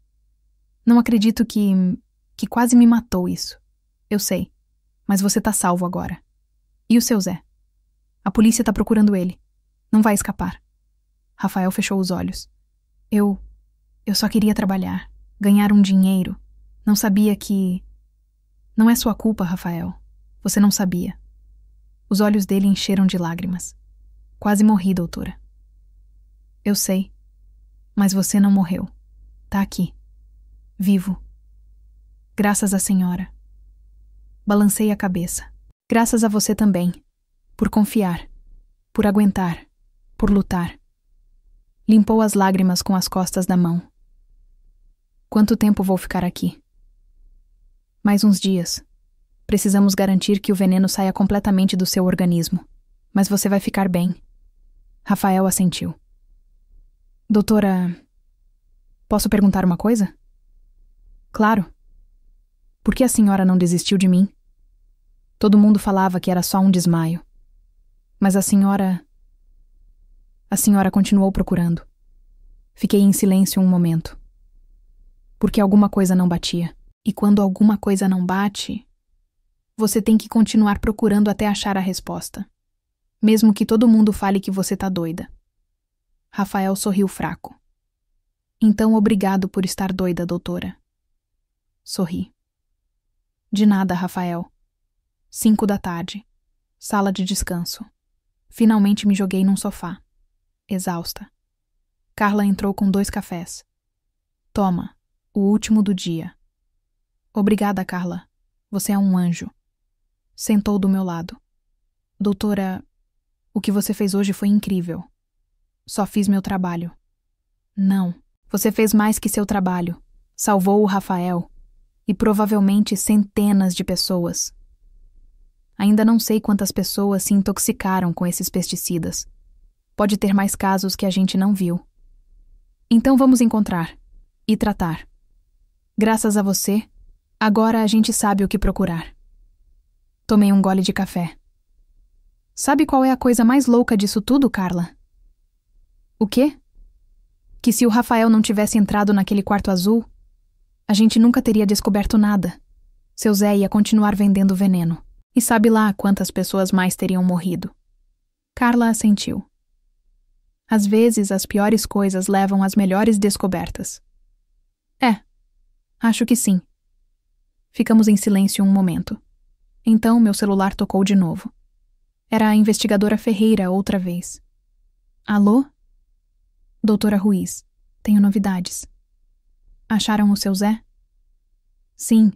Não acredito que quase me matou isso. Eu sei. Mas você tá salvo agora. E o seu Zé? A polícia tá procurando ele. Não vai escapar. Rafael fechou os olhos. Eu só queria trabalhar. Ganhar um dinheiro. Não sabia que... Não é sua culpa, Rafael. Você não sabia. Os olhos dele encheram de lágrimas. Quase morri, doutora. Eu sei. Mas você não morreu. Tá aqui. Vivo. Graças à senhora. Balancei a cabeça. Graças a você também. Por confiar. Por aguentar. Por lutar. Limpou as lágrimas com as costas da mão. Quanto tempo vou ficar aqui? Mais uns dias. Precisamos garantir que o veneno saia completamente do seu organismo. Mas você vai ficar bem. Rafael assentiu. Doutora, posso perguntar uma coisa? Claro. Por que a senhora não desistiu de mim? Todo mundo falava que era só um desmaio. Mas a senhora continuou procurando. Fiquei em silêncio um momento. Porque alguma coisa não batia. E quando alguma coisa não bate, você tem que continuar procurando até achar a resposta. Mesmo que todo mundo fale que você tá doida. Rafael sorriu fraco. Então, obrigado por estar doida, doutora. Sorri. De nada, Rafael. 5 da tarde. Sala de descanso. Finalmente me joguei num sofá. Exausta. Carla entrou com 2 cafés. Toma, o último do dia. Obrigada, Carla. Você é um anjo. Sentou do meu lado. Doutora, o que você fez hoje foi incrível. Só fiz meu trabalho. Não, você fez mais que seu trabalho. Salvou o Rafael. E provavelmente centenas de pessoas. Ainda não sei quantas pessoas se intoxicaram com esses pesticidas. Pode ter mais casos que a gente não viu. Então vamos encontrar. E tratar. Graças a você, agora a gente sabe o que procurar. Tomei um gole de café. Sabe qual é a coisa mais louca disso tudo, Carla? O quê? Que se o Rafael não tivesse entrado naquele quarto azul, a gente nunca teria descoberto nada. Seu Zé ia continuar vendendo veneno. E sabe lá quantas pessoas mais teriam morrido. Carla assentiu. Às vezes, as piores coisas levam às melhores descobertas. Acho que sim. Ficamos em silêncio um momento. Então, meu celular tocou de novo. Era a investigadora Ferreira outra vez. Alô? Doutora Ruiz, tenho novidades. Acharam o seu Zé? Sim,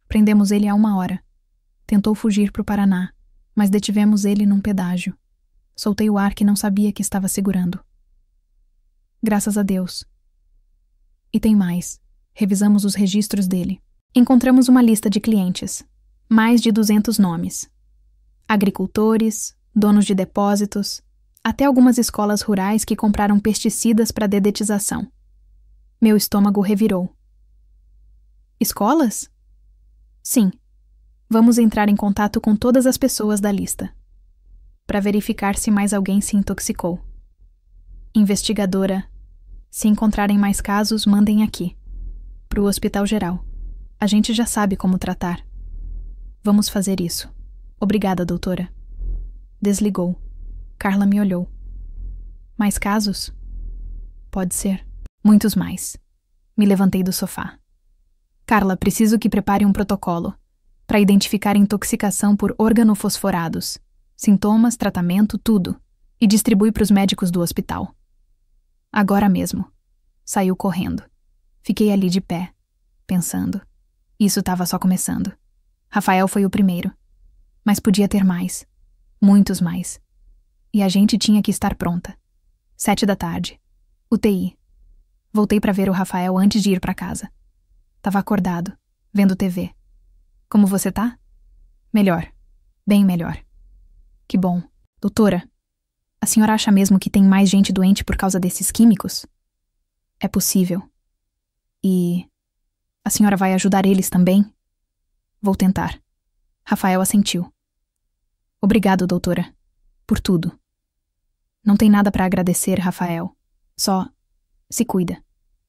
prendemos ele há 1 hora. Tentou fugir para o Paraná, mas detivemos ele num pedágio. Soltei o ar que não sabia que estava segurando. Graças a Deus. E tem mais. Revisamos os registros dele. Encontramos uma lista de clientes. Mais de 200 nomes. Agricultores, donos de depósitos, até algumas escolas rurais que compraram pesticidas para dedetização. Meu estômago revirou. Escolas? Sim. Vamos entrar em contato com todas as pessoas da lista, para verificar se mais alguém se intoxicou. Investigadora, se encontrarem mais casos, mandem aqui, para o Hospital Geral. A gente já sabe como tratar. Vamos fazer isso. Obrigada, doutora. Desligou. Carla me olhou. Mais casos? Pode ser. Muitos mais. Me levantei do sofá. Carla, preciso que prepare um protocolo para identificar intoxicação por organofosforados. Sintomas, tratamento, tudo. E distribui para os médicos do hospital. Agora mesmo. Saiu correndo. Fiquei ali de pé, pensando. Isso estava só começando. Rafael foi o primeiro. Mas podia ter mais. Muitos mais. E a gente tinha que estar pronta. 7 da tarde. UTI. Voltei para ver o Rafael antes de ir para casa. Tava acordado, vendo TV. Como você tá? Melhor. Bem melhor. Que bom. Doutora, a senhora acha mesmo que tem mais gente doente por causa desses químicos? É possível. E a senhora vai ajudar eles também? Vou tentar. Rafael assentiu. Obrigado, doutora. Por tudo. Não tem nada para agradecer, Rafael. Só se cuida.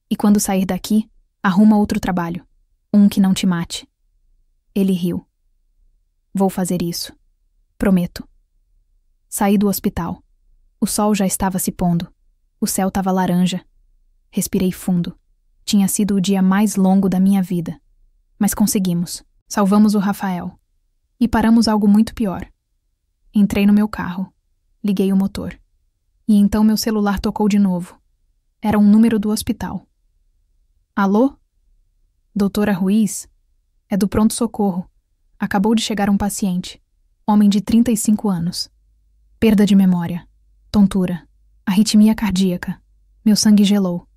E quando sair daqui, arruma outro trabalho. Um que não te mate. Ele riu. Vou fazer isso. Prometo. Saí do hospital. O sol já estava se pondo. O céu estava laranja. Respirei fundo. Tinha sido o dia mais longo da minha vida. Mas conseguimos. Salvamos o Rafael. E paramos algo muito pior. Entrei no meu carro. Liguei o motor. E então meu celular tocou de novo. Era um número do hospital. Alô? Doutora Ruiz? É do pronto-socorro. Acabou de chegar um paciente. Homem de 35 anos. Perda de memória. Tontura. Arritmia cardíaca. Meu sangue gelou.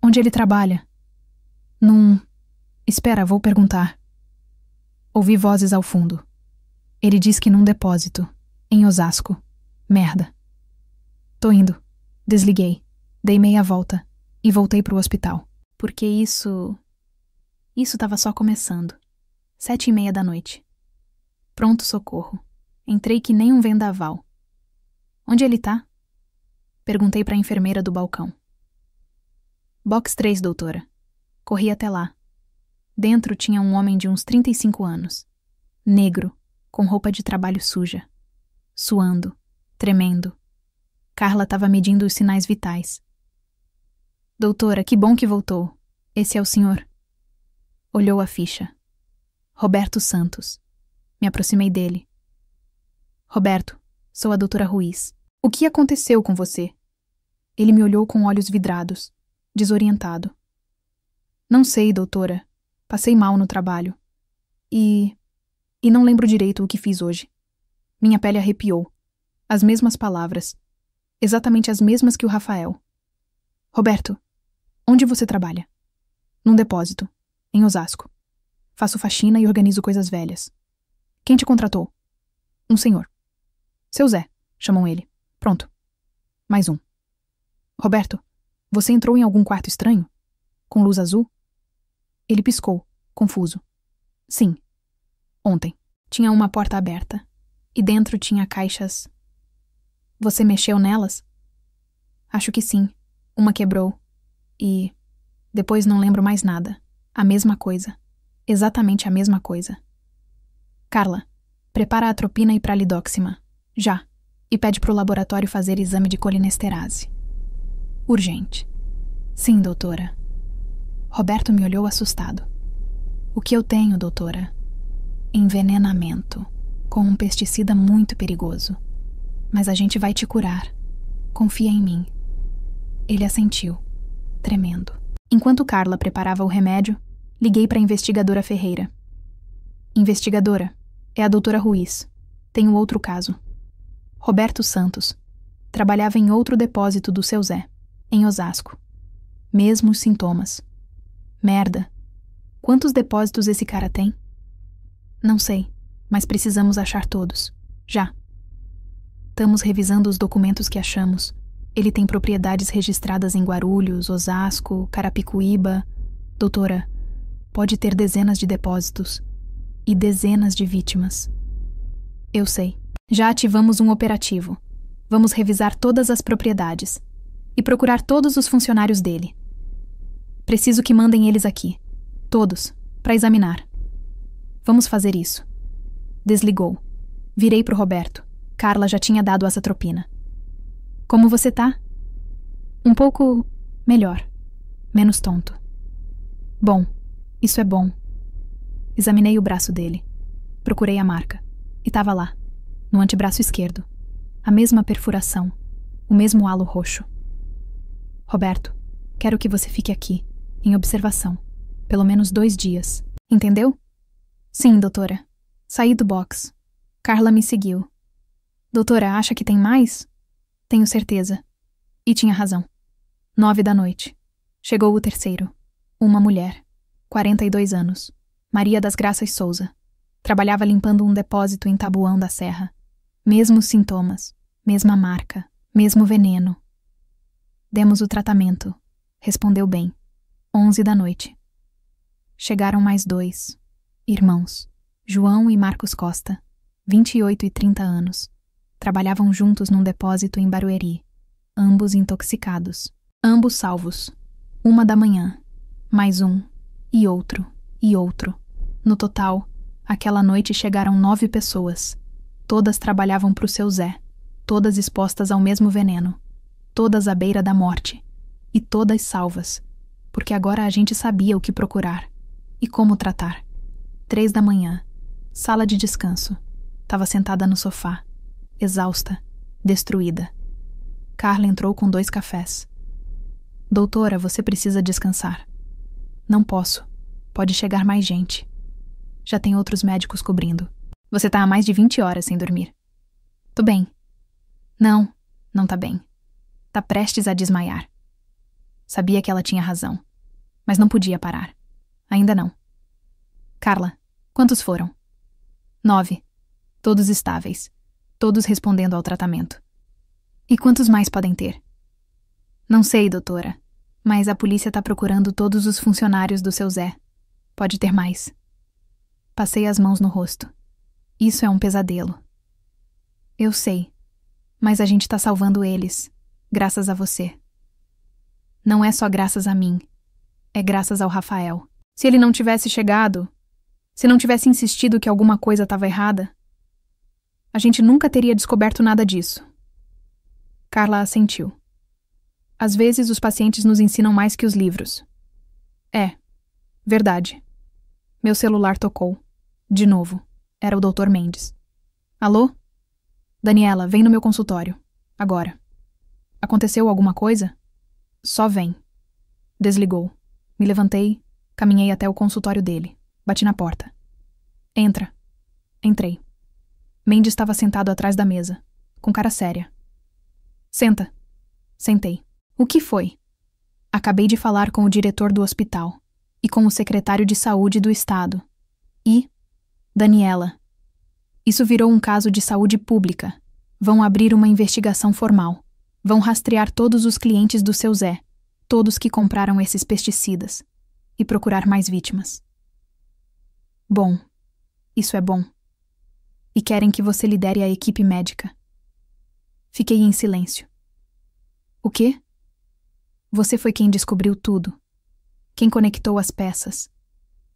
Onde ele trabalha? Espera, vou perguntar. Ouvi vozes ao fundo. Ele diz que num depósito. Em Osasco. Merda. Tô indo. Desliguei. Dei meia volta. E voltei pro hospital. Porque isso tava só começando. 7h30 da noite. Pronto-socorro. Entrei que nem um vendaval. Onde ele tá? Perguntei pra enfermeira do balcão. Box 3, doutora. Corri até lá. Dentro tinha um homem de uns 35 anos. Negro, com roupa de trabalho suja. Suando, tremendo. Carla estava medindo os sinais vitais. Doutora, que bom que voltou. Esse é o senhor. Olhou a ficha. Roberto Santos. Me aproximei dele. Roberto, sou a doutora Ruiz. O que aconteceu com você? Ele me olhou com olhos vidrados, desorientado. Não sei, doutora. Passei mal no trabalho. E não lembro direito o que fiz hoje. Minha pele arrepiou. As mesmas palavras. Exatamente as mesmas que o Rafael. Roberto, onde você trabalha? Num depósito, em Osasco. Faço faxina e organizo coisas velhas. Quem te contratou? Um senhor. Seu Zé, chamam ele. Pronto. Mais um. Roberto, você entrou em algum quarto estranho? Com luz azul? Ele piscou, confuso. Sim. Ontem. Tinha uma porta aberta. E dentro tinha caixas. Você mexeu nelas? Acho que sim. Uma quebrou. E... depois não lembro mais nada. A mesma coisa. Exatamente a mesma coisa. Carla, prepara a atropina e pralidóxima. Já. E pede pro laboratório fazer exame de colinesterase. Urgente. Sim, doutora. Roberto me olhou assustado. O que eu tenho, doutora? Envenenamento. Com um pesticida muito perigoso. Mas a gente vai te curar. Confia em mim. Ele assentiu, tremendo. Enquanto Carla preparava o remédio, liguei para a investigadora Ferreira. Investigadora, é a doutora Ruiz. Tenho outro caso. Roberto Santos. Trabalhava em outro depósito do seu Zé, em Osasco. Mesmos sintomas. Merda. Quantos depósitos esse cara tem? Não sei, mas precisamos achar todos. Já. Estamos revisando os documentos que achamos. Ele tem propriedades registradas em Guarulhos, Osasco, Carapicuíba. Doutora, pode ter dezenas de depósitos. E dezenas de vítimas. Eu sei. Já ativamos um operativo. Vamos revisar todas as propriedades. E procurar todos os funcionários dele. Preciso que mandem eles aqui. Todos, para examinar. Vamos fazer isso. Desligou. Virei pro Roberto. Carla já tinha dado azatropina. Como você tá? Um pouco melhor. Menos tonto. Bom, isso é bom. Examinei o braço dele. Procurei a marca. E tava lá, no antebraço esquerdo. A mesma perfuração. O mesmo halo roxo. Roberto, quero que você fique aqui, em observação. Pelo menos 2 dias. Entendeu? Sim, doutora. Saí do box. Carla me seguiu. Doutora, acha que tem mais? Tenho certeza. E tinha razão. 9 da noite. Chegou o terceiro. Uma mulher. 42 anos. Maria das Graças Souza. Trabalhava limpando um depósito em Tabuão da Serra. Mesmos sintomas. Mesma marca. Mesmo veneno. Demos o tratamento. Respondeu bem. 11 da noite. Chegaram mais 2. Irmãos. João e Marcos Costa. 28 e 30 anos. Trabalhavam juntos num depósito em Barueri. Ambos intoxicados. Ambos salvos. 1 da manhã. Mais um. E outro. E outro. No total, aquela noite chegaram 9 pessoas. Todas trabalhavam pro seu Zé. Todas expostas ao mesmo veneno. Todas à beira da morte. E todas salvas. Porque agora a gente sabia o que procurar. E como tratar. 3 da manhã. Sala de descanso. Tava sentada no sofá. Exausta. Destruída. Carla entrou com 2 cafés. Doutora, você precisa descansar. Não posso. Pode chegar mais gente. Já tem outros médicos cobrindo. Você tá há mais de 20 horas sem dormir. Tô bem. Não, não tá bem. Tá prestes a desmaiar. Sabia que ela tinha razão. Mas não podia parar. Ainda não. Carla, quantos foram? 9. Todos estáveis. Todos respondendo ao tratamento. E quantos mais podem ter? Não sei, doutora. Mas a polícia tá procurando todos os funcionários do seu Zé. Pode ter mais. Passei as mãos no rosto. Isso é um pesadelo. Eu sei. Mas a gente tá salvando eles. Graças a você. Não é só graças a mim. É graças ao Rafael. Se ele não tivesse chegado, se não tivesse insistido que alguma coisa estava errada, a gente nunca teria descoberto nada disso. Carla assentiu. Às vezes os pacientes nos ensinam mais que os livros. É, verdade. Meu celular tocou. De novo. Era o Dr. Mendes. Alô? Daniela, vem no meu consultório. Agora. Aconteceu alguma coisa? Só vem. Desligou. Me levantei, caminhei até o consultório dele. Bati na porta. Entra. Entrei. Mendes estava sentado atrás da mesa, com cara séria. Senta. Sentei. O que foi? Acabei de falar com o diretor do hospital e com o secretário de saúde do estado. E... Daniela. Isso virou um caso de saúde pública. Vão abrir uma investigação formal. Vão rastrear todos os clientes do seu Zé, todos que compraram esses pesticidas, e procurar mais vítimas. Bom. Isso é bom. E querem que você lidere a equipe médica. Fiquei em silêncio. O quê? Você foi quem descobriu tudo. Quem conectou as peças.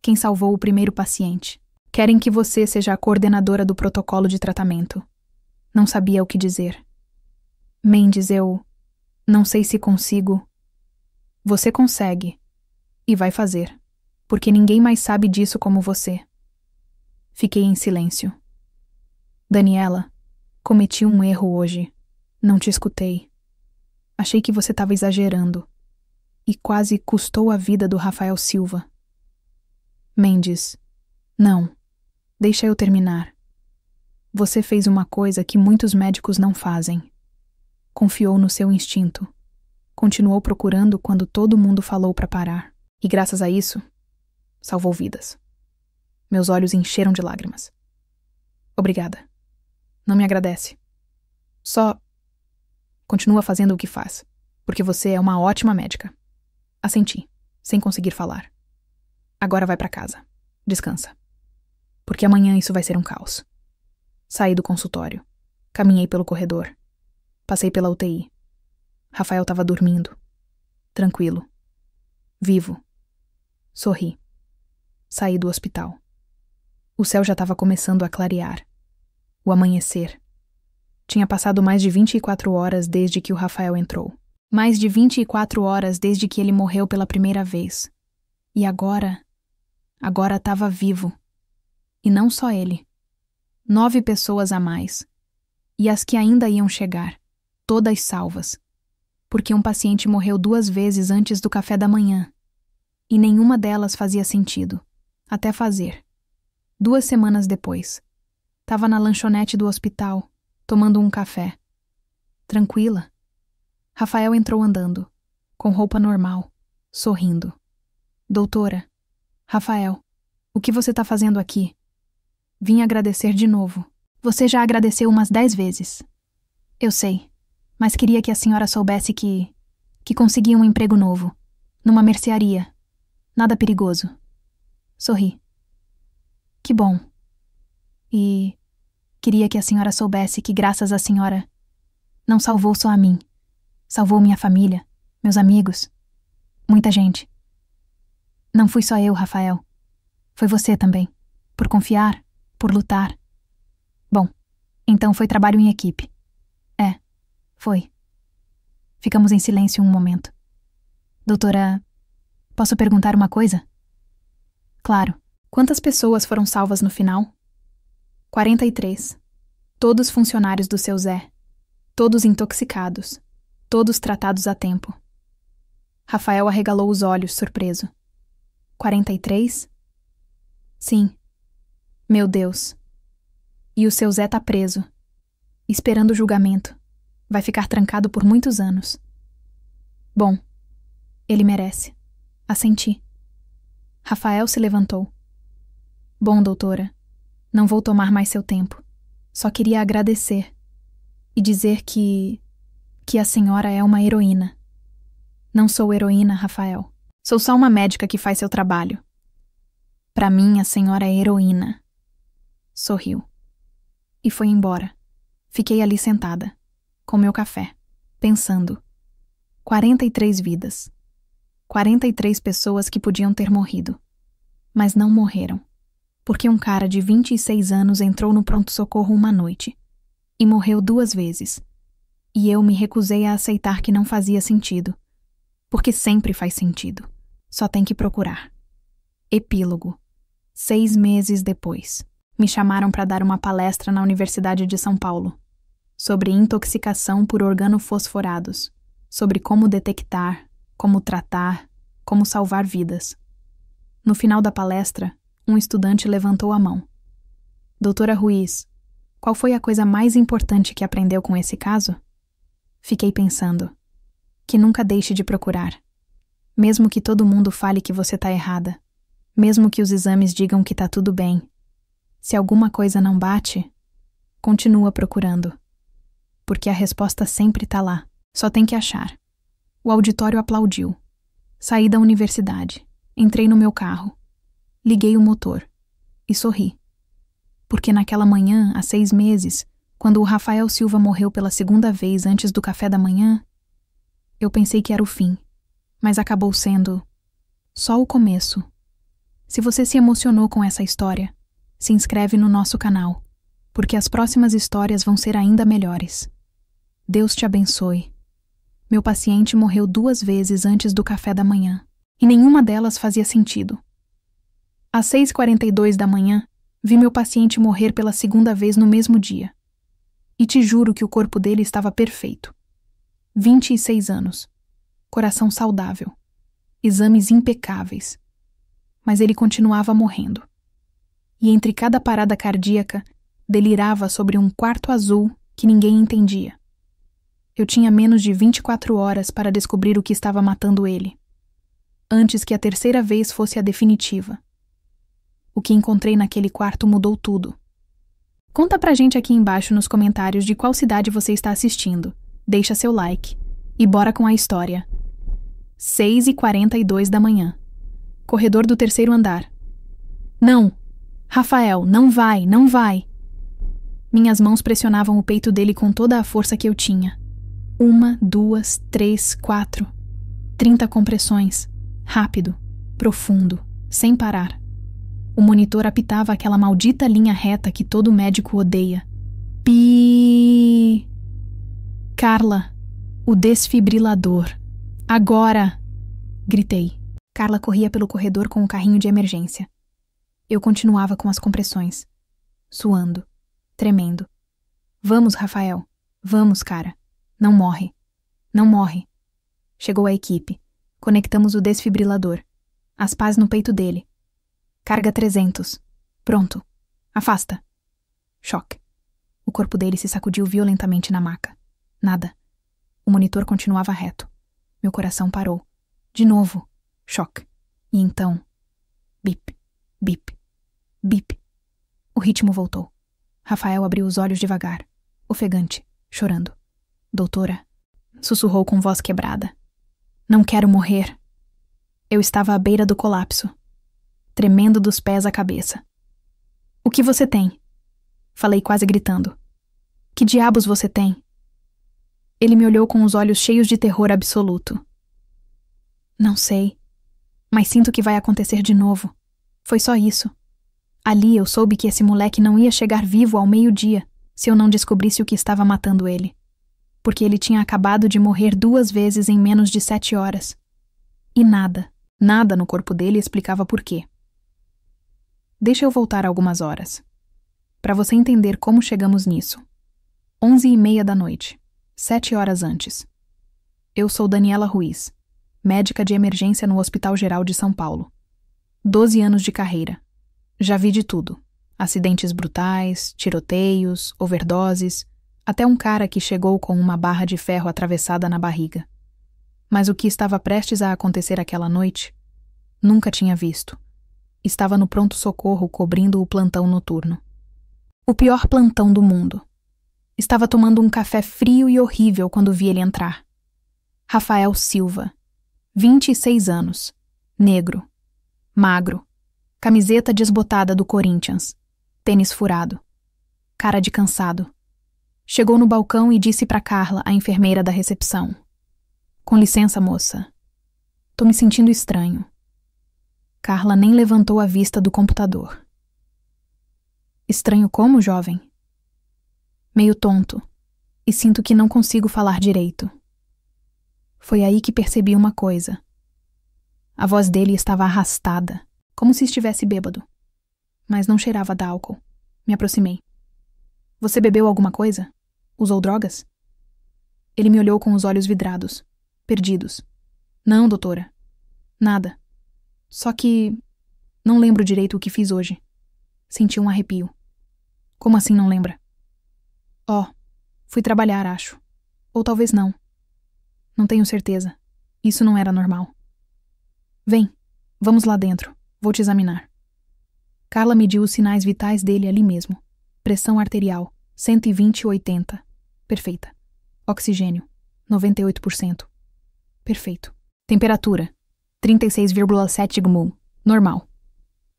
Quem salvou o primeiro paciente. Querem que você seja a coordenadora do protocolo de tratamento. Não sabia o que dizer. Mendes, eu não sei se consigo. Você consegue. E vai fazer. Porque ninguém mais sabe disso como você. Fiquei em silêncio. Daniela, cometi um erro hoje. Não te escutei. Achei que você estava exagerando. E quase custou a vida do Rafael Silva. Mendes, não. Deixa eu terminar. Você fez uma coisa que muitos médicos não fazem. Confiou no seu instinto. Continuou procurando quando todo mundo falou para parar. E graças a isso, salvou vidas. Meus olhos encheram de lágrimas. Obrigada. Não me agradece. Só continua fazendo o que faz, porque você é uma ótima médica. Assenti, sem conseguir falar. Agora vai para casa. Descansa. Porque amanhã isso vai ser um caos. Saí do consultório. Caminhei pelo corredor. Passei pela UTI. Rafael estava dormindo. Tranquilo. Vivo. Sorri. Saí do hospital. O céu já estava começando a clarear. O amanhecer. Tinha passado mais de 24 horas desde que o Rafael entrou. Mais de 24 horas desde que ele morreu pela primeira vez. E agora estava vivo. E não só ele. 9 pessoas a mais. E as que ainda iam chegar. Todas salvas. Porque um paciente morreu 2 vezes antes do café da manhã. E nenhuma delas fazia sentido. Até fazer. 2 semanas depois. Tava na lanchonete do hospital, tomando um café. Tranquila. Rafael entrou andando, com roupa normal, sorrindo. Doutora, Rafael, o que você tá fazendo aqui? Vim agradecer de novo. Você já agradeceu umas 10 vezes. Eu sei, mas queria que a senhora soubesse que consegui um emprego novo, numa mercearia. Nada perigoso. Sorri. Que bom. E queria que a senhora soubesse que graças à senhora não salvou só a mim. Salvou minha família, meus amigos, muita gente. Não fui só eu, Rafael. Foi você também. Por confiar, por lutar. Bom, então foi trabalho em equipe. É, foi. Ficamos em silêncio um momento. Doutora, posso perguntar uma coisa? Claro. Quantas pessoas foram salvas no final? 43. Todos funcionários do seu Zé. Todos intoxicados. Todos tratados a tempo. Rafael arregalou os olhos, surpreso. 43? Sim. Meu Deus. E o seu Zé tá preso. Esperando o julgamento. Vai ficar trancado por muitos anos. Bom, ele merece. Assenti. Rafael se levantou. Bom, doutora, não vou tomar mais seu tempo. Só queria agradecer e dizer que a senhora é uma heroína. Não sou heroína, Rafael. Sou só uma médica que faz seu trabalho. Para mim, a senhora é heroína. Sorriu. E foi embora. Fiquei ali sentada, com meu café, pensando. 43 vidas. 43 pessoas que podiam ter morrido. Mas não morreram. Porque um cara de 26 anos entrou no pronto-socorro uma noite e morreu 2 vezes. E eu me recusei a aceitar que não fazia sentido. Porque sempre faz sentido. Só tem que procurar. Epílogo. 6 meses depois, me chamaram para dar uma palestra na Universidade de São Paulo sobre intoxicação por organofosforados, sobre como detectar, como tratar, como salvar vidas. No final da palestra, um estudante levantou a mão. Doutora Ruiz, qual foi a coisa mais importante que aprendeu com esse caso? Fiquei pensando. Que nunca deixe de procurar. Mesmo que todo mundo fale que você tá errada. Mesmo que os exames digam que tá tudo bem. Se alguma coisa não bate, continua procurando. Porque a resposta sempre tá lá. Só tem que achar. O auditório aplaudiu. Saí da universidade. Entrei no meu carro. Liguei o motor e sorri. Porque naquela manhã, há 6 meses, quando o Rafael Silva morreu pela 2ª vez antes do café da manhã, eu pensei que era o fim. mas acabou sendo só o começo. Se você se emocionou com essa história, se inscreve no nosso canal, porque as próximas histórias vão ser ainda melhores. Deus te abençoe. Meu paciente morreu 2 vezes antes do café da manhã, e nenhuma delas fazia sentido. Às 6h42 da manhã, vi meu paciente morrer pela 2ª vez no mesmo dia. E te juro que o corpo dele estava perfeito. 26 anos. Coração saudável. Exames impecáveis. Mas ele continuava morrendo. E entre cada parada cardíaca, delirava sobre um quarto azul que ninguém entendia. Eu tinha menos de 24 horas para descobrir o que estava matando ele. Antes que a 3ª vez fosse a definitiva. O que encontrei naquele quarto mudou tudo. Conta pra gente aqui embaixo nos comentários de qual cidade você está assistindo. Deixa seu like. E bora com a história. 6h42 da manhã. Corredor do 3º andar. Não! Rafael, não vai, não vai! Minhas mãos pressionavam o peito dele com toda a força que eu tinha. 1, 2, 3, 4. 30 compressões. Rápido, profundo, sem parar. O monitor apitava aquela maldita linha reta que todo médico odeia. Pi! Carla, o desfibrilador. Agora! Gritei. Carla corria pelo corredor com o carrinho de emergência. Eu continuava com as compressões. Suando. Tremendo. Vamos, Rafael. Vamos, cara. Não morre. Não morre. Chegou a equipe. Conectamos o desfibrilador. As pás no peito dele. Carga 300. Pronto. Afasta. Choque. O corpo dele se sacudiu violentamente na maca. Nada. O monitor continuava reto. Meu coração parou. De novo. Choque. E então... Bip. Bip. Bip. O ritmo voltou. Rafael abriu os olhos devagar. Ofegante. Chorando. Doutora. Sussurrou com voz quebrada. Não quero morrer. Eu estava à beira do colapso. Tremendo dos pés à cabeça. O que você tem? Falei quase gritando. Que diabos você tem? Ele me olhou com os olhos cheios de terror absoluto. Não sei, mas sinto que vai acontecer de novo. Foi só isso. Ali eu soube que esse moleque não ia chegar vivo ao meio-dia se eu não descobrisse o que estava matando ele. Porque ele tinha acabado de morrer 2 vezes em menos de 7 horas. E nada no corpo dele explicava por quê. Deixa eu voltar algumas horas. Para você entender como chegamos nisso. 11h30 da noite, 7 horas antes. Eu sou Daniela Ruiz, médica de emergência no Hospital Geral de São Paulo. 12 anos de carreira. Já vi de tudo. Acidentes brutais, tiroteios, overdoses, até um cara que chegou com uma barra de ferro atravessada na barriga. Mas o que estava prestes a acontecer aquela noite, nunca tinha visto. Estava no pronto-socorro cobrindo o plantão noturno. O pior plantão do mundo. Estava tomando um café frio e horrível quando vi ele entrar. Rafael Silva, 26 anos, negro, magro, camiseta desbotada do Corinthians, tênis furado, cara de cansado. Chegou no balcão e disse para Carla, a enfermeira da recepção. Com licença, moça. Tô me sentindo estranho. Carla nem levantou a vista do computador. Estranho como, jovem? Meio tonto, e sinto que não consigo falar direito. Foi aí que percebi uma coisa. A voz dele estava arrastada, como se estivesse bêbado. Mas não cheirava a álcool. Me aproximei. Você bebeu alguma coisa? Usou drogas? Ele me olhou com os olhos vidrados, perdidos. Não, doutora. Nada. Só que... não lembro direito o que fiz hoje. Senti um arrepio. Como assim não lembra? Fui trabalhar, acho. Ou talvez não. Não tenho certeza. Isso não era normal. Vem, vamos lá dentro. Vou te examinar. Carla mediu os sinais vitais dele ali mesmo. Pressão arterial, 120/80. Perfeita. Oxigênio, 98%. Perfeito. Temperatura, 36,7 gmul. Normal.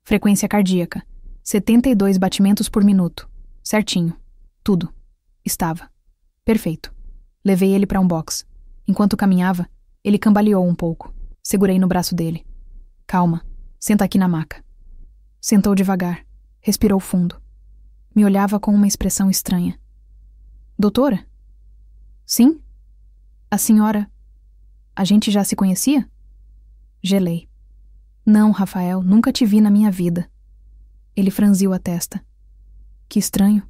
Frequência cardíaca, 72 batimentos por minuto. Certinho. Tudo. Estava. Perfeito. Levei ele para um box. Enquanto caminhava, ele cambaleou um pouco. Segurei no braço dele. Calma, senta aqui na maca. Sentou devagar, respirou fundo. Me olhava com uma expressão estranha. Doutora? Sim? A senhora... A gente já se conhecia? Gelei. Não, Rafael, nunca te vi na minha vida. Ele franziu a testa. Que estranho.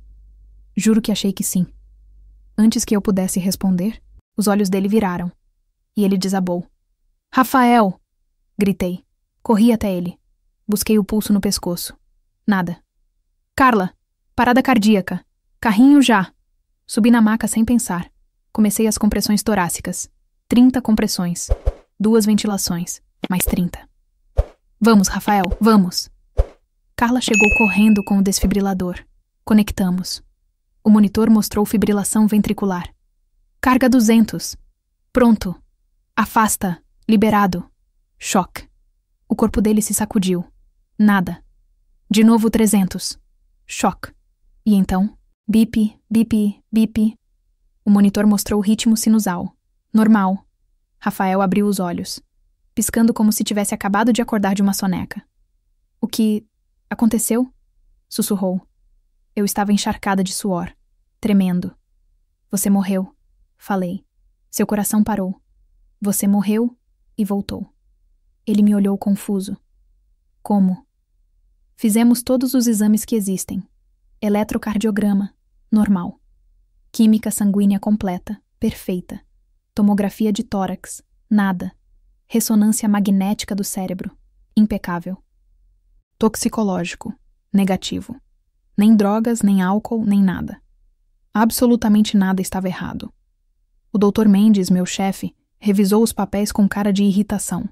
Juro que achei que sim. Antes que eu pudesse responder, os olhos dele viraram. E ele desabou. Rafael! Gritei. Corri até ele. Busquei o pulso no pescoço. Nada. Carla! Parada cardíaca. Carrinho já. Subi na maca sem pensar. Comecei as compressões torácicas. 30 compressões. 2 ventilações. Mais 30. Vamos, Rafael, vamos. Carla chegou correndo com o desfibrilador. Conectamos. O monitor mostrou fibrilação ventricular. Carga 200. Pronto. Afasta. Liberado. Choque. O corpo dele se sacudiu. Nada. De novo 300. Choque. E então, bip, bip, bip. O monitor mostrou o ritmo sinusal. Normal. Rafael abriu os olhos, piscando como se tivesse acabado de acordar de uma soneca. O que aconteceu? Sussurrou. Eu estava encharcada de suor, tremendo. Você morreu, falei. Seu coração parou. Você morreu e voltou. Ele me olhou confuso. Como? Fizemos todos os exames que existem. Eletrocardiograma, normal. Química sanguínea completa, perfeita. Tomografia de tórax, nada. Ressonância magnética do cérebro, impecável. Toxicológico, negativo. Nem drogas, nem álcool, nem nada. Absolutamente nada estava errado. O Dr. Mendes, meu chefe, revisou os papéis com cara de irritação.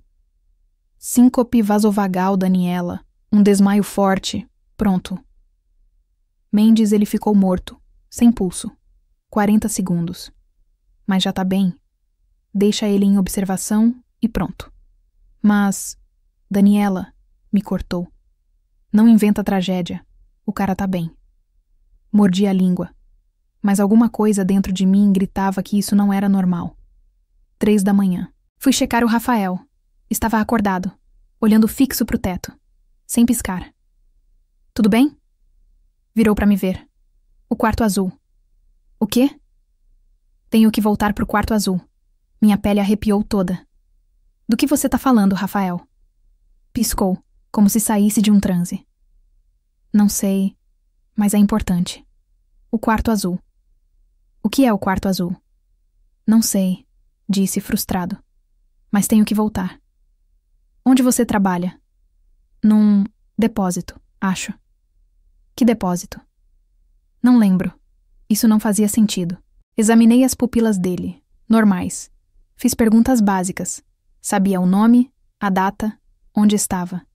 Síncope vasovagal, Daniela. Um desmaio forte. Pronto. Mendes, ele ficou morto, sem pulso. 40 segundos. Mas já tá bem. Deixa ele em observação e pronto. Mas... Daniela, me cortou. Não inventa tragédia. O cara tá bem. Mordi a língua. Mas alguma coisa dentro de mim gritava que isso não era normal. 3 da manhã. Fui checar o Rafael. Estava acordado, olhando fixo pro teto, sem piscar. Tudo bem? Virou pra me ver. O quarto azul. O quê? Tenho que voltar pro quarto azul. Minha pele arrepiou toda. Do que você tá falando, Rafael? Piscou, como se saísse de um transe. Não sei, mas é importante. O quarto azul. O que é o quarto azul? Não sei, disse frustrado. Mas tenho que voltar. Onde você trabalha? Num depósito, acho. Que depósito? Não lembro. Isso não fazia sentido. Examinei as pupilas dele, normais. Fiz perguntas básicas. Sabia o nome, a data, onde estava.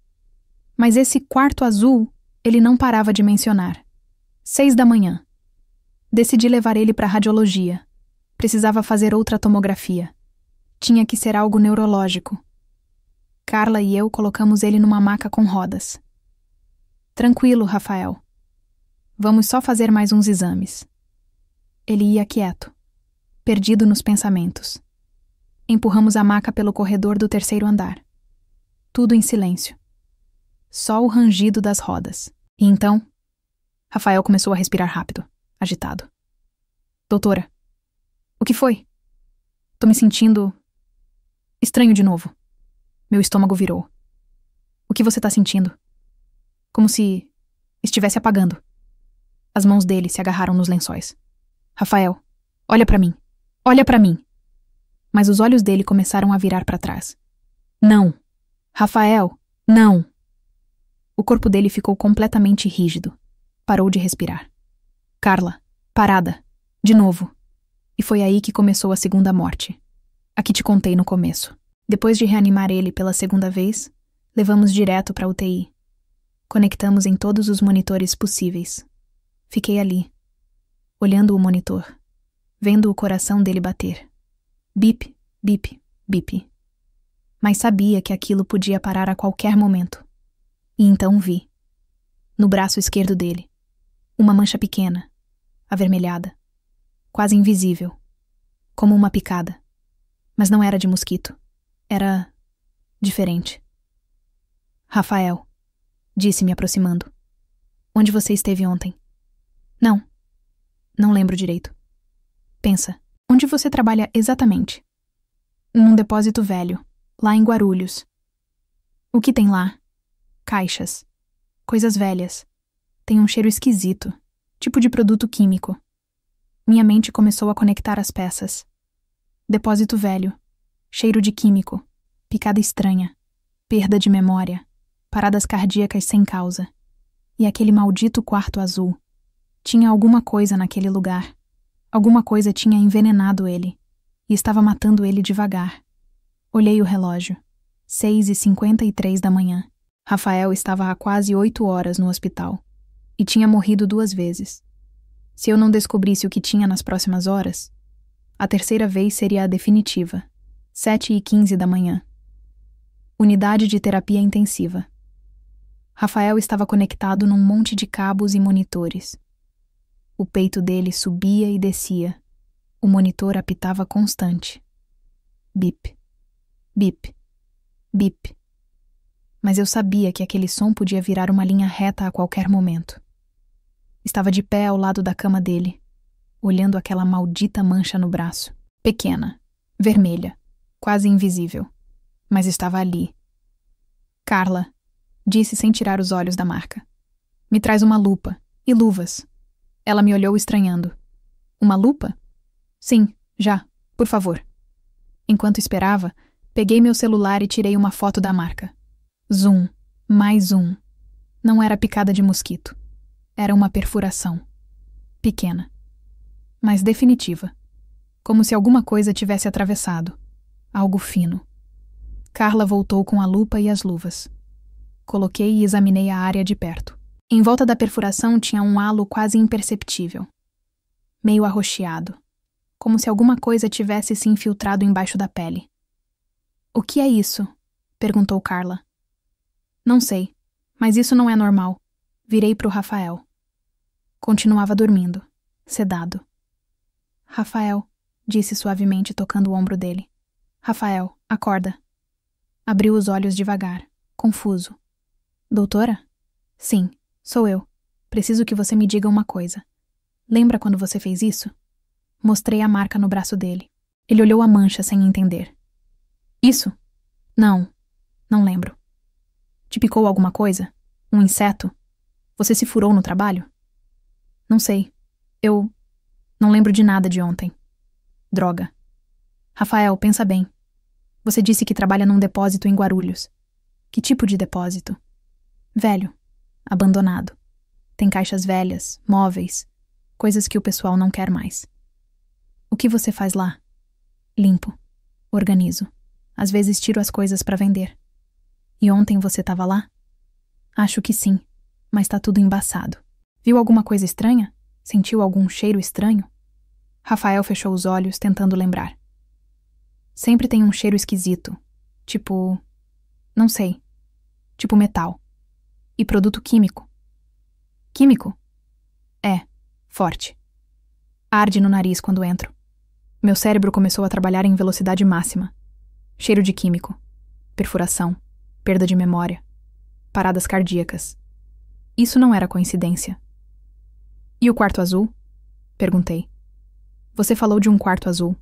Mas esse quarto azul, ele não parava de mencionar. 6 da manhã. Decidi levar ele para radiologia. Precisava fazer outra tomografia. Tinha que ser algo neurológico. Carla e eu colocamos ele numa maca com rodas. Tranquilo, Rafael. Vamos só fazer mais uns exames. Ele ia quieto, perdido nos pensamentos. Empurramos a maca pelo corredor do 3º andar. Tudo em silêncio. Só o rangido das rodas. E então, Rafael começou a respirar rápido, agitado. Doutora, o que foi? Tô me sentindo estranho de novo. Meu estômago virou. O que você tá sentindo? Como se estivesse apagando. As mãos dele se agarraram nos lençóis. Rafael, olha pra mim. Olha pra mim. Mas os olhos dele começaram a virar pra trás. Não. Rafael, não. O corpo dele ficou completamente rígido. Parou de respirar. Carla, parada. De novo. E foi aí que começou a segunda morte. A que te contei no começo. Depois de reanimar ele pela 2ª vez, levamos direto pra UTI. Conectamos em todos os monitores possíveis. Fiquei ali, olhando o monitor, vendo o coração dele bater. Bip, bip, bip. Mas sabia que aquilo podia parar a qualquer momento. E então vi, no braço esquerdo dele, uma mancha pequena, avermelhada, quase invisível, como uma picada. Mas não era de mosquito. Era Diferente. Rafael, disse me aproximando. Onde você esteve ontem? Não lembro direito. Pensa, onde você trabalha exatamente? Num depósito velho, lá em Guarulhos. O que tem lá? Caixas. Coisas velhas. Tem um cheiro esquisito, tipo de produto químico. Minha mente começou a conectar as peças. Depósito velho, cheiro de químico, picada estranha, perda de memória, paradas cardíacas sem causa. E aquele maldito quarto azul. Tinha alguma coisa naquele lugar. Alguma coisa tinha envenenado ele. E estava matando ele devagar. Olhei o relógio. 6h53 da manhã. Rafael estava há quase 8 horas no hospital. E tinha morrido 2 vezes. Se eu não descobrisse o que tinha nas próximas horas, a terceira vez seria a definitiva. 7h15 da manhã. Unidade de terapia intensiva. Rafael estava conectado num monte de cabos e monitores. O peito dele subia e descia. O monitor apitava constante. Bip, bip, bip. Mas eu sabia que aquele som podia virar uma linha reta a qualquer momento. Estava de pé ao lado da cama dele, olhando aquela maldita mancha no braço. Pequena, vermelha, quase invisível. Mas estava ali. Carla, disse sem tirar os olhos da marca. Me traz uma lupa e luvas. Ela me olhou estranhando. Uma lupa? Sim, já, por favor. Enquanto esperava, peguei meu celular e tirei uma foto da marca. Zoom, mais zoom. Não era picada de mosquito. Era uma perfuração. Pequena. Mas definitiva. Como se alguma coisa tivesse atravessado. Algo fino. Carla voltou com a lupa e as luvas. Coloquei e examinei a área de perto. Em volta da perfuração tinha um halo quase imperceptível. Meio arroxeado. Como se alguma coisa tivesse se infiltrado embaixo da pele. O que é isso? Perguntou Carla. Não sei, mas isso não é normal. Virei para o Rafael. Continuava dormindo, sedado. Rafael, disse suavemente tocando o ombro dele. Rafael, acorda. Abriu os olhos devagar, confuso. Doutora? Sim, sou eu. Preciso que você me diga uma coisa. Lembra quando você fez isso? Mostrei a marca no braço dele. Ele olhou a mancha sem entender. Isso? Não lembro. Te picou alguma coisa? Um inseto? Você se furou no trabalho? Não sei. Eu não lembro de nada de ontem. Droga. Rafael, pensa bem. Você disse que trabalha num depósito em Guarulhos. Que tipo de depósito? Velho. Abandonado. Tem caixas velhas, móveis, coisas que o pessoal não quer mais. O que você faz lá? Limpo. Organizo. Às vezes tiro as coisas para vender. E ontem você estava lá? Acho que sim, mas tá tudo embaçado. Viu alguma coisa estranha? Sentiu algum cheiro estranho? Rafael fechou os olhos, tentando lembrar. Sempre tem um cheiro esquisito. Tipo... não sei. Tipo metal. E produto químico. Químico? É, forte. Arde no nariz quando entro. Meu cérebro começou a trabalhar em velocidade máxima. Cheiro de químico. Perfuração. Perda de memória. Paradas cardíacas. Isso não era coincidência. E o quarto azul? Perguntei. Você falou de um quarto azul.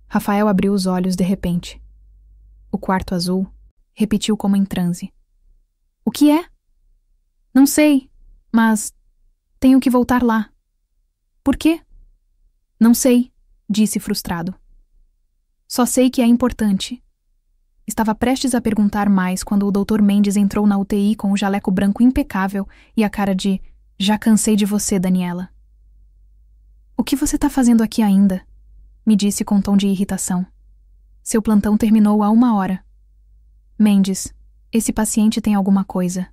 Rafael abriu os olhos de repente. O quarto azul, repetiu como em transe. O que é? Não sei, mas tenho que voltar lá. Por quê? Não sei, disse frustrado. Só sei que é importante. Estava prestes a perguntar mais quando o Dr. Mendes entrou na UTI com o jaleco branco impecável e a cara de já cansei de você, Daniela. O que você tá fazendo aqui ainda? Me disse com tom de irritação. Seu plantão terminou há 1 hora. Mendes, esse paciente tem alguma coisa.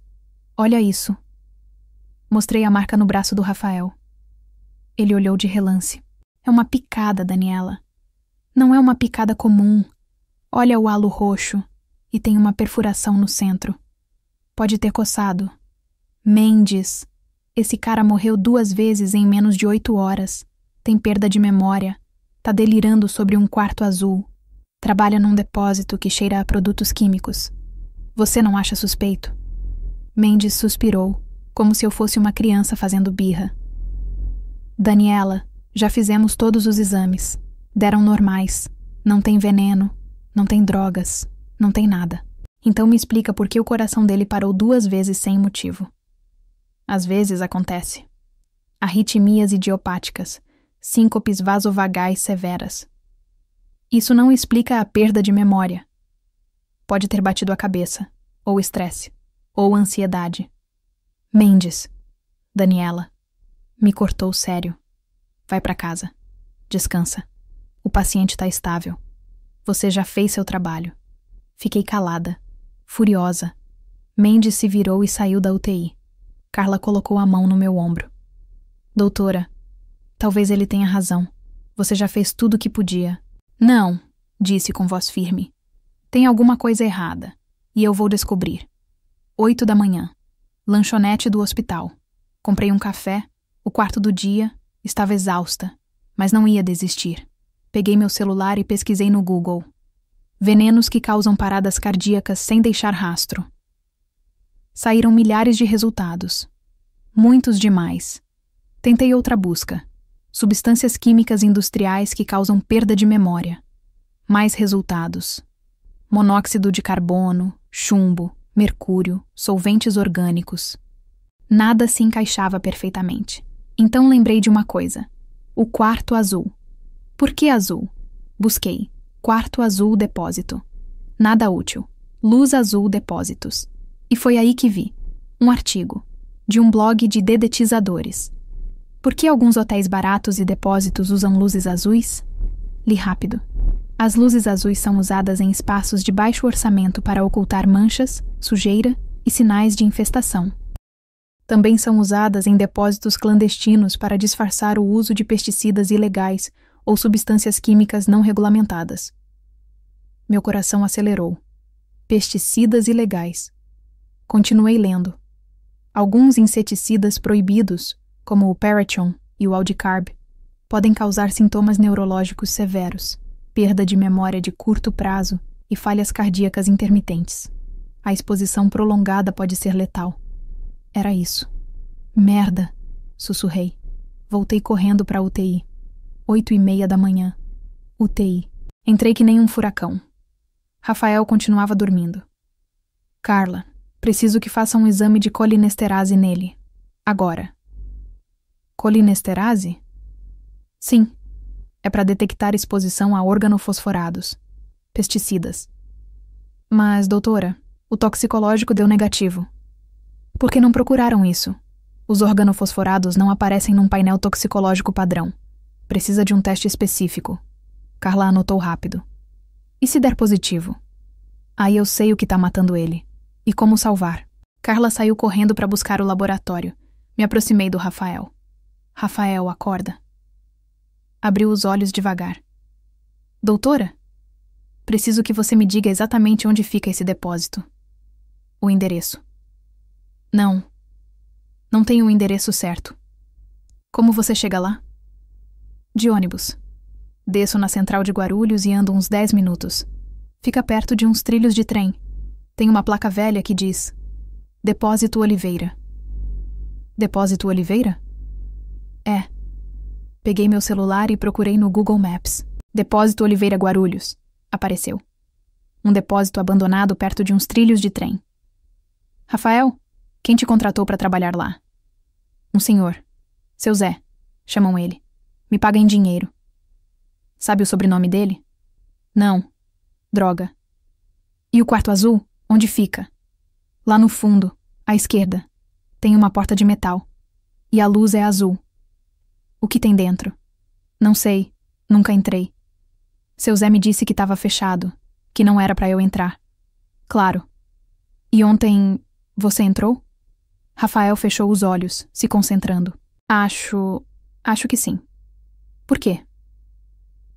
Olha isso. Mostrei a marca no braço do Rafael. Ele olhou de relance. É uma picada, Daniela. Não é uma picada comum. Olha o halo roxo e tem uma perfuração no centro. Pode ter coçado. Mendes, esse cara morreu 2 vezes em menos de 8 horas. Tem perda de memória. Tá delirando sobre um quarto azul. Trabalha num depósito que cheira a produtos químicos. Você não acha suspeito? Mendes suspirou, como se eu fosse uma criança fazendo birra. Daniela, já fizemos todos os exames. Deram normais. Não tem veneno, não tem drogas, não tem nada. Então me explica por que o coração dele parou 2 vezes sem motivo. Às vezes acontece. Arritmias idiopáticas, síncopes vasovagais severas. Isso não explica a perda de memória. Pode ter batido a cabeça, ou estresse, ou ansiedade. Mendes, Daniela, me cortou sério. Vai pra casa. Descansa. O paciente tá estável. Você já fez seu trabalho. Fiquei calada, furiosa. Mendes se virou e saiu da UTI. Carla colocou a mão no meu ombro. Doutora, talvez ele tenha razão. Você já fez tudo o que podia. Não, disse com voz firme. Tem alguma coisa errada. E eu vou descobrir. 8 da manhã. Lanchonete do hospital. Comprei um café. O quarto do dia. Estava exausta, mas não ia desistir. Peguei meu celular e pesquisei no Google. Venenos que causam paradas cardíacas sem deixar rastro. Saíram milhares de resultados. Muitos demais. Tentei outra busca. Substâncias químicas industriais que causam perda de memória. Mais resultados. Monóxido de carbono, chumbo, mercúrio, solventes orgânicos. Nada se encaixava perfeitamente. Então lembrei de uma coisa. O quarto azul. Por que azul? Busquei. Quarto azul depósito. Nada útil. Luz azul depósitos. E foi aí que vi. Um artigo. De um blog de dedetizadores. Por que alguns hotéis baratos e depósitos usam luzes azuis? Li rápido. As luzes azuis são usadas em espaços de baixo orçamento para ocultar manchas, sujeira e sinais de infestação. Também são usadas em depósitos clandestinos para disfarçar o uso de pesticidas ilegais ou substâncias químicas não regulamentadas. Meu coração acelerou. Pesticidas ilegais. Continuei lendo. Alguns inseticidas proibidos, como o Parathion e o Aldicarb, podem causar sintomas neurológicos severos, perda de memória de curto prazo e falhas cardíacas intermitentes. A exposição prolongada pode ser letal. Era isso. Merda, sussurrei. Voltei correndo para a UTI. 8h30 da manhã. UTI. Entrei que nem um furacão. Rafael continuava dormindo. Carla, preciso que faça um exame de colinesterase nele. Agora. Colinesterase? Sim. É para detectar exposição a organofosforados. Pesticidas. Mas, doutora, o toxicológico deu negativo. Por que não procuraram isso? Os organofosforados não aparecem num painel toxicológico padrão. Precisa de um teste específico. Carla anotou rápido. E se der positivo? Aí eu sei o que tá matando ele. E como salvar. Carla saiu correndo para buscar o laboratório. Me aproximei do Rafael. Rafael, acorda. Abriu os olhos devagar. Doutora? Preciso que você me diga exatamente onde fica esse depósito. O endereço. Não tenho o endereço certo. Como você chega lá? De ônibus. Desço na central de Guarulhos e ando uns 10 minutos. Fica perto de uns trilhos de trem. Tem uma placa velha que diz Depósito Oliveira. Depósito Oliveira? É. Peguei meu celular e procurei no Google Maps. Depósito Oliveira Guarulhos. Apareceu. Um depósito abandonado perto de uns trilhos de trem. Rafael, quem te contratou para trabalhar lá? Um senhor. Seu Zé. Chamam ele. Me paga em dinheiro. Sabe o sobrenome dele? Não. Droga. E o quarto azul? Onde fica? Lá no fundo, à esquerda. Tem uma porta de metal. E a luz é azul. O que tem dentro? Não sei. Nunca entrei. Seu Zé me disse que estava fechado. Que não era para eu entrar. Claro. E ontem você entrou? Rafael fechou os olhos, se concentrando. Acho que sim. Por quê?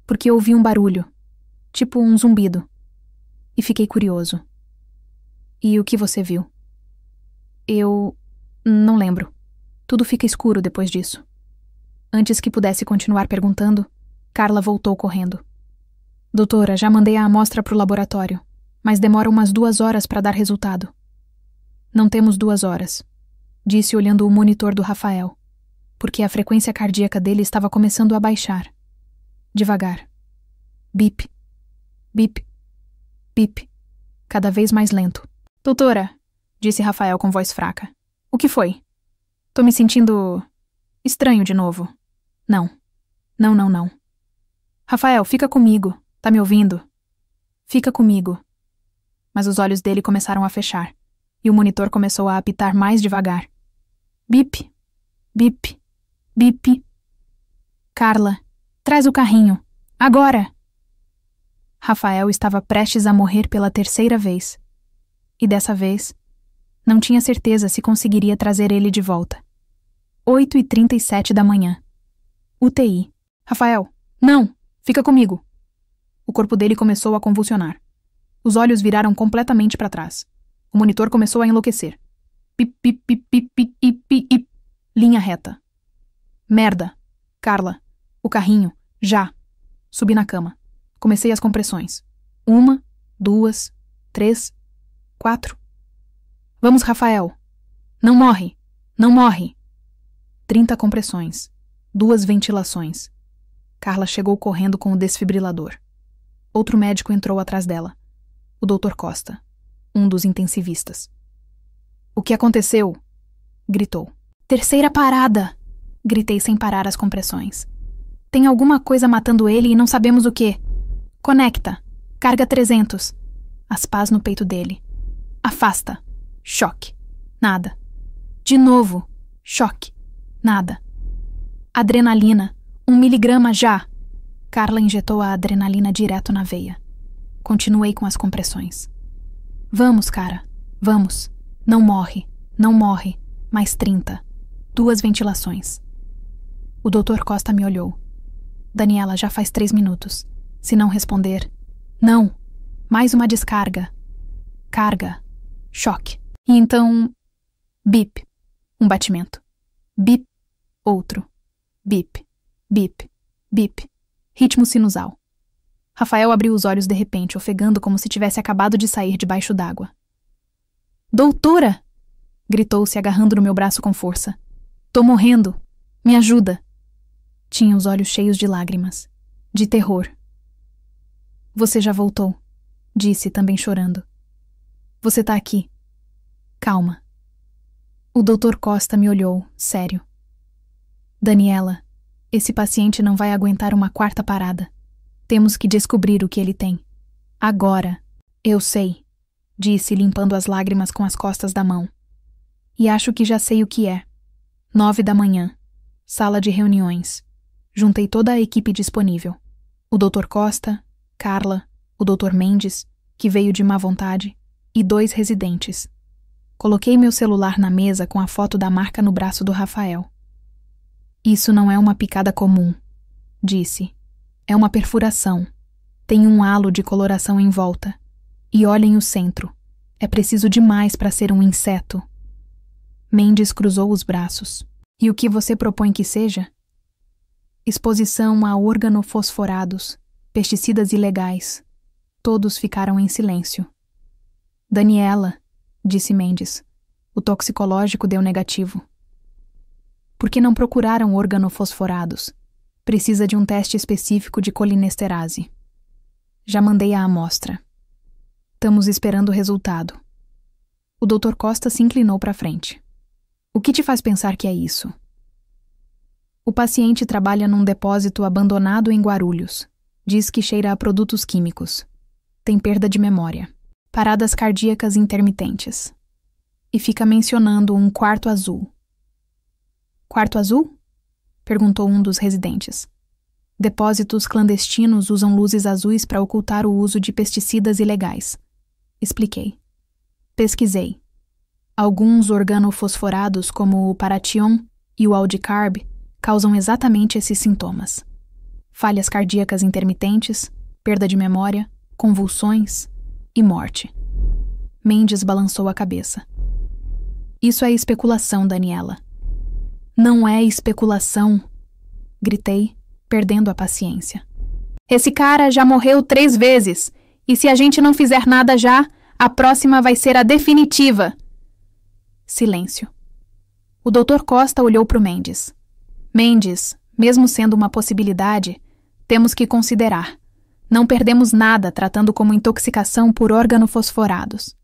Porque ouvi um barulho. Tipo um zumbido. E fiquei curioso. E o que você viu? Eu não lembro. Tudo fica escuro depois disso. Antes que pudesse continuar perguntando, Carla voltou correndo. Doutora, já mandei a amostra para o laboratório, mas demora umas 2 horas para dar resultado. Não temos 2 horas, disse olhando o monitor do Rafael, porque a frequência cardíaca dele estava começando a baixar. Devagar. Bip, bip, bip, cada vez mais lento. Doutora, disse Rafael com voz fraca. O que foi? Tô me sentindo estranho de novo. Não. Não. Rafael, fica comigo. Tá me ouvindo? Fica comigo. Mas os olhos dele começaram a fechar, e o monitor começou a apitar mais devagar. Bip, bip, bip. Carla, traz o carrinho. Agora! Rafael estava prestes a morrer pela 3ª vez. E dessa vez, não tinha certeza se conseguiria trazer ele de volta. 8h37 da manhã. UTI. Rafael, não! Fica comigo! O corpo dele começou a convulsionar. Os olhos viraram completamente para trás. O monitor começou a enlouquecer. Pip, pip, pip, pip, pip, pip, pip. Linha reta. Merda. Carla. O carrinho. Já. Subi na cama. Comecei as compressões. 1, 2, 3, 4. Vamos, Rafael. Não morre. Não morre. 30 compressões. 2 ventilações. Carla chegou correndo com o desfibrilador. Outro médico entrou atrás dela. O Dr. Costa, um dos intensivistas. O que aconteceu? Gritou. 3ª parada! Gritei sem parar as compressões. Tem alguma coisa matando ele e não sabemos o quê. Conecta. Carga 300. As pás no peito dele. Afasta. Choque. Nada. De novo. Choque. Nada. Adrenalina. 1 miligrama já. Carla injetou a adrenalina direto na veia. Continuei com as compressões. Vamos, cara. Vamos. Não morre. Não morre. Mais 30. 2 ventilações. O Dr. Costa me olhou. Daniela, já faz 3 minutos. Se não responder... Não. Mais uma descarga. Carga. Choque. E então... Bip. Um batimento. Bip. Outro. Bip. Bip. Bip. Ritmo sinusal. Rafael abriu os olhos de repente, ofegando como se tivesse acabado de sair debaixo d'água. Doutora! Gritou, se agarrando no meu braço com força. Tô morrendo. Me ajuda. Tinha os olhos cheios de lágrimas. De terror. Você já voltou, disse, também chorando. Você tá aqui. Calma. O Dr. Costa me olhou, sério. Daniela, esse paciente não vai aguentar uma 4ª parada. Temos que descobrir o que ele tem. Agora. Eu sei, disse, limpando as lágrimas com as costas da mão. E acho que já sei o que é. 9 da manhã. Sala de reuniões. Juntei toda a equipe disponível. O Dr. Costa, Carla, o Dr. Mendes, que veio de má vontade, e 2 residentes. Coloquei meu celular na mesa com a foto da marca no braço do Rafael. Isso não é uma picada comum, disse. É uma perfuração. Tem um halo de coloração em volta. E olhem o centro. É preciso demais para ser um inseto. Mendes cruzou os braços. E o que você propõe que seja? Exposição a organofosforados, pesticidas ilegais. Todos ficaram em silêncio. Daniela, disse Mendes. O toxicológico deu negativo. Por que não procuraram organofosforados? Precisa de um teste específico de colinesterase. Já mandei a amostra. Estamos esperando o resultado. O Dr. Costa se inclinou para frente. O que te faz pensar que é isso? O paciente trabalha num depósito abandonado em Guarulhos. Diz que cheira a produtos químicos. Tem perda de memória. Paradas cardíacas intermitentes. E fica mencionando um quarto azul. Quarto azul? Perguntou um dos residentes. Depósitos clandestinos usam luzes azuis para ocultar o uso de pesticidas ilegais. Expliquei. Pesquisei. Alguns organofosforados, como o Paration e o Aldicarb, causam exatamente esses sintomas. Falhas cardíacas intermitentes, perda de memória, convulsões e morte. Mendes balançou a cabeça. Isso é especulação, Daniela. Não é especulação, gritei, perdendo a paciência. Esse cara já morreu 3 vezes. E se a gente não fizer nada já, a próxima vai ser a definitiva. Silêncio. O Dr. Costa olhou para o Mendes. Mendes, mesmo sendo uma possibilidade, temos que considerar. Não perdemos nada tratando como intoxicação por organofosforados.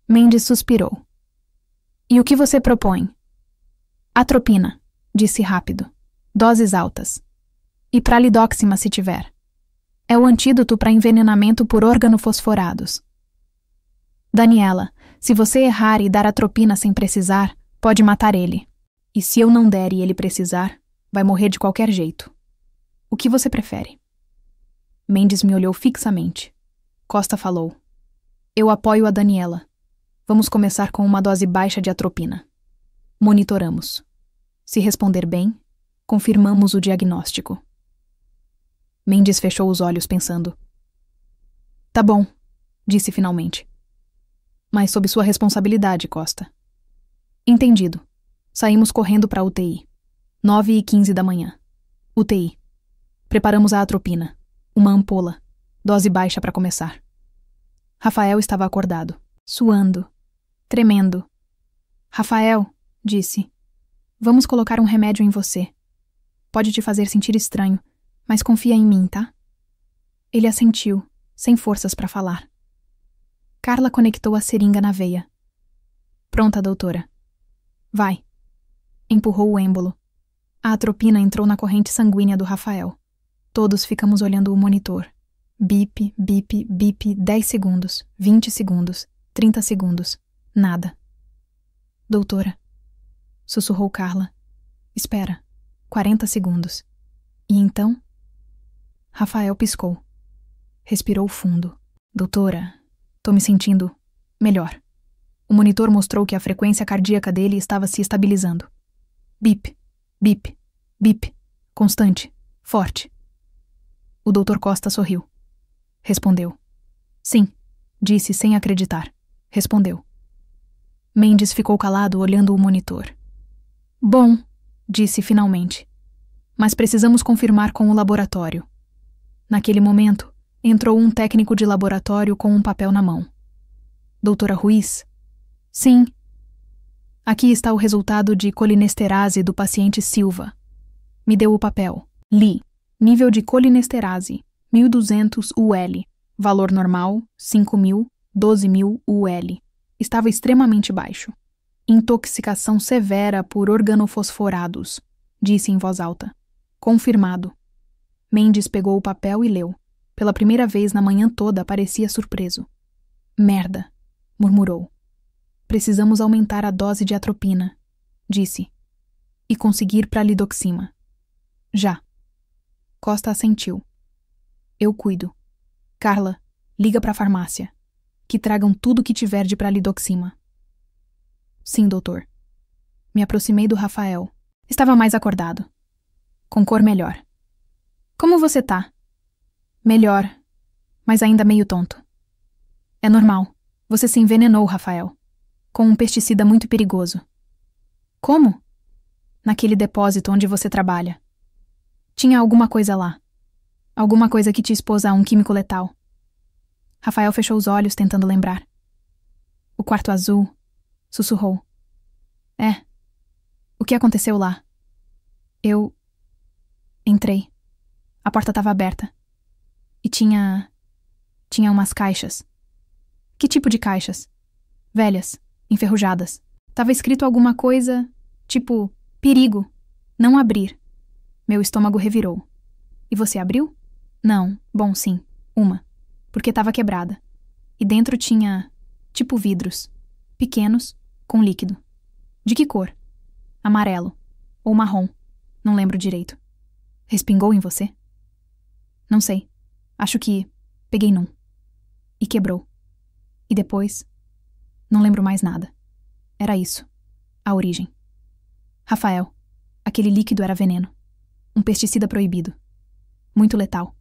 Mendes suspirou. E o que você propõe? Atropina, disse rápido. Doses altas. E pralidoxima se tiver. É o antídoto para envenenamento por organofosforados. Daniela, se você errar e dar atropina sem precisar, pode matar ele. E se eu não der e ele precisar, vai morrer de qualquer jeito. O que você prefere? Mendes me olhou fixamente. Costa falou. Eu apoio a Daniela. Vamos começar com uma dose baixa de atropina. Monitoramos. Se responder bem, confirmamos o diagnóstico. Mendes fechou os olhos pensando. Tá bom, disse finalmente. Mas sob sua responsabilidade, Costa. Entendido. Saímos correndo para a UTI. 9h15 da manhã. UTI. Preparamos a atropina. Uma ampola. Dose baixa para começar. Rafael estava acordado, suando, tremendo. Rafael, disse, vamos colocar um remédio em você. Pode te fazer sentir estranho, mas confia em mim, tá? Ele assentiu, sem forças para falar. Carla conectou a seringa na veia. Pronta, doutora. Vai. Empurrou o êmbolo. A atropina entrou na corrente sanguínea do Rafael. Todos ficamos olhando o monitor. Bip, bip, bip, 10 segundos, 20 segundos, 30 segundos. Nada. Doutora. Sussurrou Carla. Espera. 40 segundos. E então? Rafael piscou. Respirou fundo. Doutora, tô me sentindo melhor. O monitor mostrou que a frequência cardíaca dele estava se estabilizando. Bip, bip, bip. Constante, forte. O Dr. Costa sorriu. Respondeu. Sim, disse sem acreditar. Respondeu. Mendes ficou calado olhando o monitor. Bom, disse finalmente. Mas precisamos confirmar com o laboratório. Naquele momento, entrou um técnico de laboratório com um papel na mão. Doutora Ruiz? Sim. Aqui está o resultado de colinesterase do paciente Silva. Me deu o papel. Li. Nível de colinesterase, 1.200 UL. Valor normal, 5.000, 12.000 UL. Estava extremamente baixo. Intoxicação severa por organofosforados, disse em voz alta. Confirmado. Mendes pegou o papel e leu. Pela primeira vez na manhã toda parecia surpreso. Merda, murmurou. Precisamos aumentar a dose de atropina, disse. E conseguir pralidoxima. Já. Costa assentiu. Eu cuido. Carla, liga para a farmácia. Que tragam tudo que tiver de pralidoxima. Sim, doutor. Me aproximei do Rafael. Estava mais acordado. Com cor melhor. Como você tá? Melhor, mas ainda meio tonto. É normal. Você se envenenou, Rafael. Com um pesticida muito perigoso. Como? Naquele depósito onde você trabalha. Tinha alguma coisa lá. Alguma coisa que te expôs a um químico letal. Rafael fechou os olhos tentando lembrar. O quarto azul, sussurrou. É. O que aconteceu lá? Eu... Entrei. A porta estava aberta. E tinha umas caixas. Que tipo de caixas? Velhas, enferrujadas. Tava escrito alguma coisa, tipo, perigo, não abrir. Meu estômago revirou. E você abriu? Não, bom, sim, uma. Porque tava quebrada. E dentro tinha, tipo vidros, pequenos, com líquido. De que cor? Amarelo. Ou marrom. Não lembro direito. Respingou em você? Não sei. Acho que peguei num. E quebrou. E depois... Não lembro mais nada. Era isso. A origem. Rafael, aquele líquido era veneno. Um pesticida proibido. Muito letal.